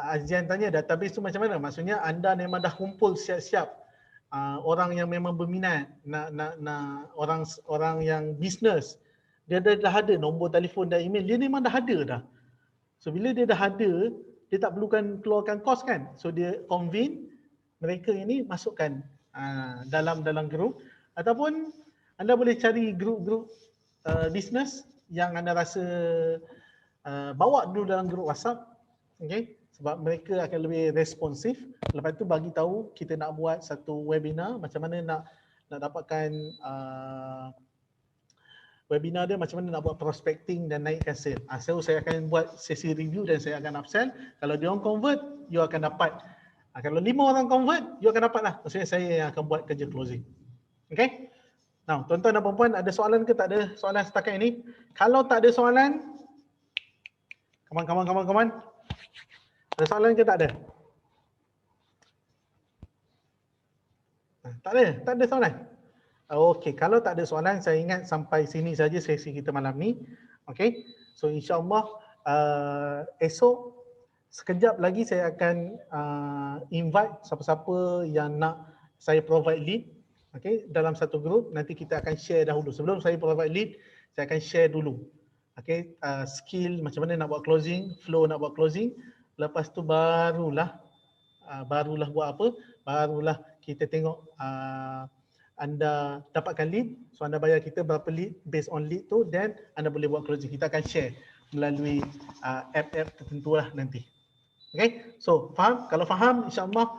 Azian tanya database tu macam mana? Maksudnya anda memang dah kumpul siap-siap orang yang memang berminat, nak orang yang bisnes. Dia dah ada nombor telefon dan email, dia memang dah ada dah. So bila dia dah ada, dia tak perlukan keluarkan kos kan. So dia convene mereka ini masukkan dalam grup, ataupun anda boleh cari grup-grup bisnes yang anda rasa bawa dulu dalam grup WhatsApp. Okay? Sebab mereka akan lebih responsif. Lepas tu bagi tahu kita nak buat satu webinar, macam mana nak dapatkan webinar dia, macam mana nak buat prospecting dan naikkan sale. So saya akan buat sesi review dan saya akan upsell. Kalau dia orang convert, you akan dapat. Kalau 5 orang convert, you akan dapat lah. Maksudnya saya yang akan buat kerja closing. Okay? Now, tuan-tuan dan puan-puan, ada soalan ke tak ada soalan setakat ini? Kalau tak ada soalan, come on. Ada soalan ke tak ada? Tak ada soalan. Okey, kalau tak ada soalan, saya ingat sampai sini saja sesi kita malam ni. Okey, so insyaAllah esok sekejap lagi saya akan invite siapa-siapa yang nak saya provide lead. Okay, dalam satu group nanti kita akan share dahulu. Sebelum saya provide lead, saya akan share dulu. Okay, skill macam mana nak buat closing, flow nak buat closing. Lepas tu barulah buat apa? Barulah kita tengok anda dapatkan lead, so anda bayar kita berapa lead, based on lead tu, then anda boleh buat closing. Kita akan share melalui app-app tertentu lah nanti. Okay, so faham? Kalau faham, insyaAllah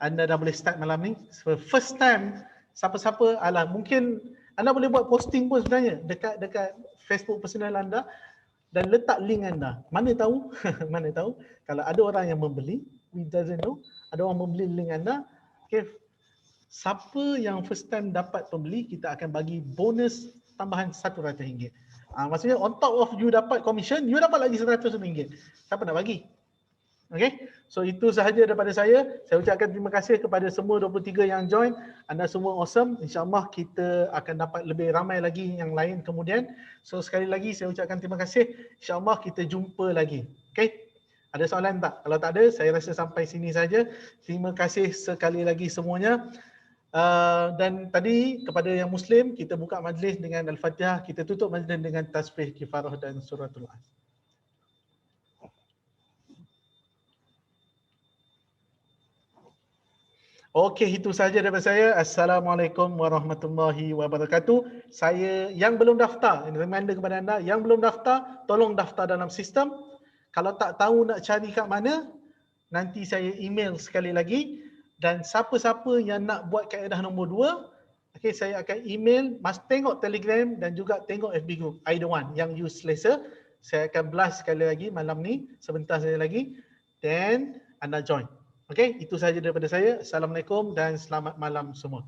anda dah boleh start malam ni. So, first time, siapa-siapa, mungkin anda boleh buat posting pun sebenarnya dekat Facebook personal anda dan letak link anda. Mana tahu, mana tahu kalau ada orang yang membeli, we doesn't know, ada orang membeli link anda, okay, siapa yang first time dapat pembeli, kita akan bagi bonus tambahan RM100. Maksudnya on top of you dapat commission, you dapat lagi RM100. Siapa nak bagi? Okay, so itu sahaja daripada saya. Saya ucapkan terima kasih kepada semua 23 yang join. Anda semua awesome. InsyaAllah kita akan dapat lebih ramai lagi yang lain kemudian. So sekali lagi saya ucapkan terima kasih. InsyaAllah kita jumpa lagi. Okay, ada soalan tak? Kalau tak ada, saya rasa sampai sini saja. Terima kasih sekali lagi semuanya. Dan tadi kepada yang Muslim, kita buka majlis dengan Al-Fatihah. Kita tutup majlis dengan tasbih, kifarah dan suratul As. Okey, itu sahaja daripada saya. Assalamualaikum warahmatullahi wabarakatuh. Saya yang belum daftar, reminder kepada anda, yang belum daftar, tolong daftar dalam sistem. Kalau tak tahu nak cari kat mana, nanti saya email sekali lagi. Dan siapa-siapa yang nak buat kaedah nombor 2, okay, saya akan email, mas tengok Telegram dan juga tengok FB group. Either one, yang you selesa. Saya akan blast sekali lagi malam ni, sebentar saja lagi. Then anda join. Okey, itu sahaja daripada saya. Assalamualaikum dan selamat malam semua.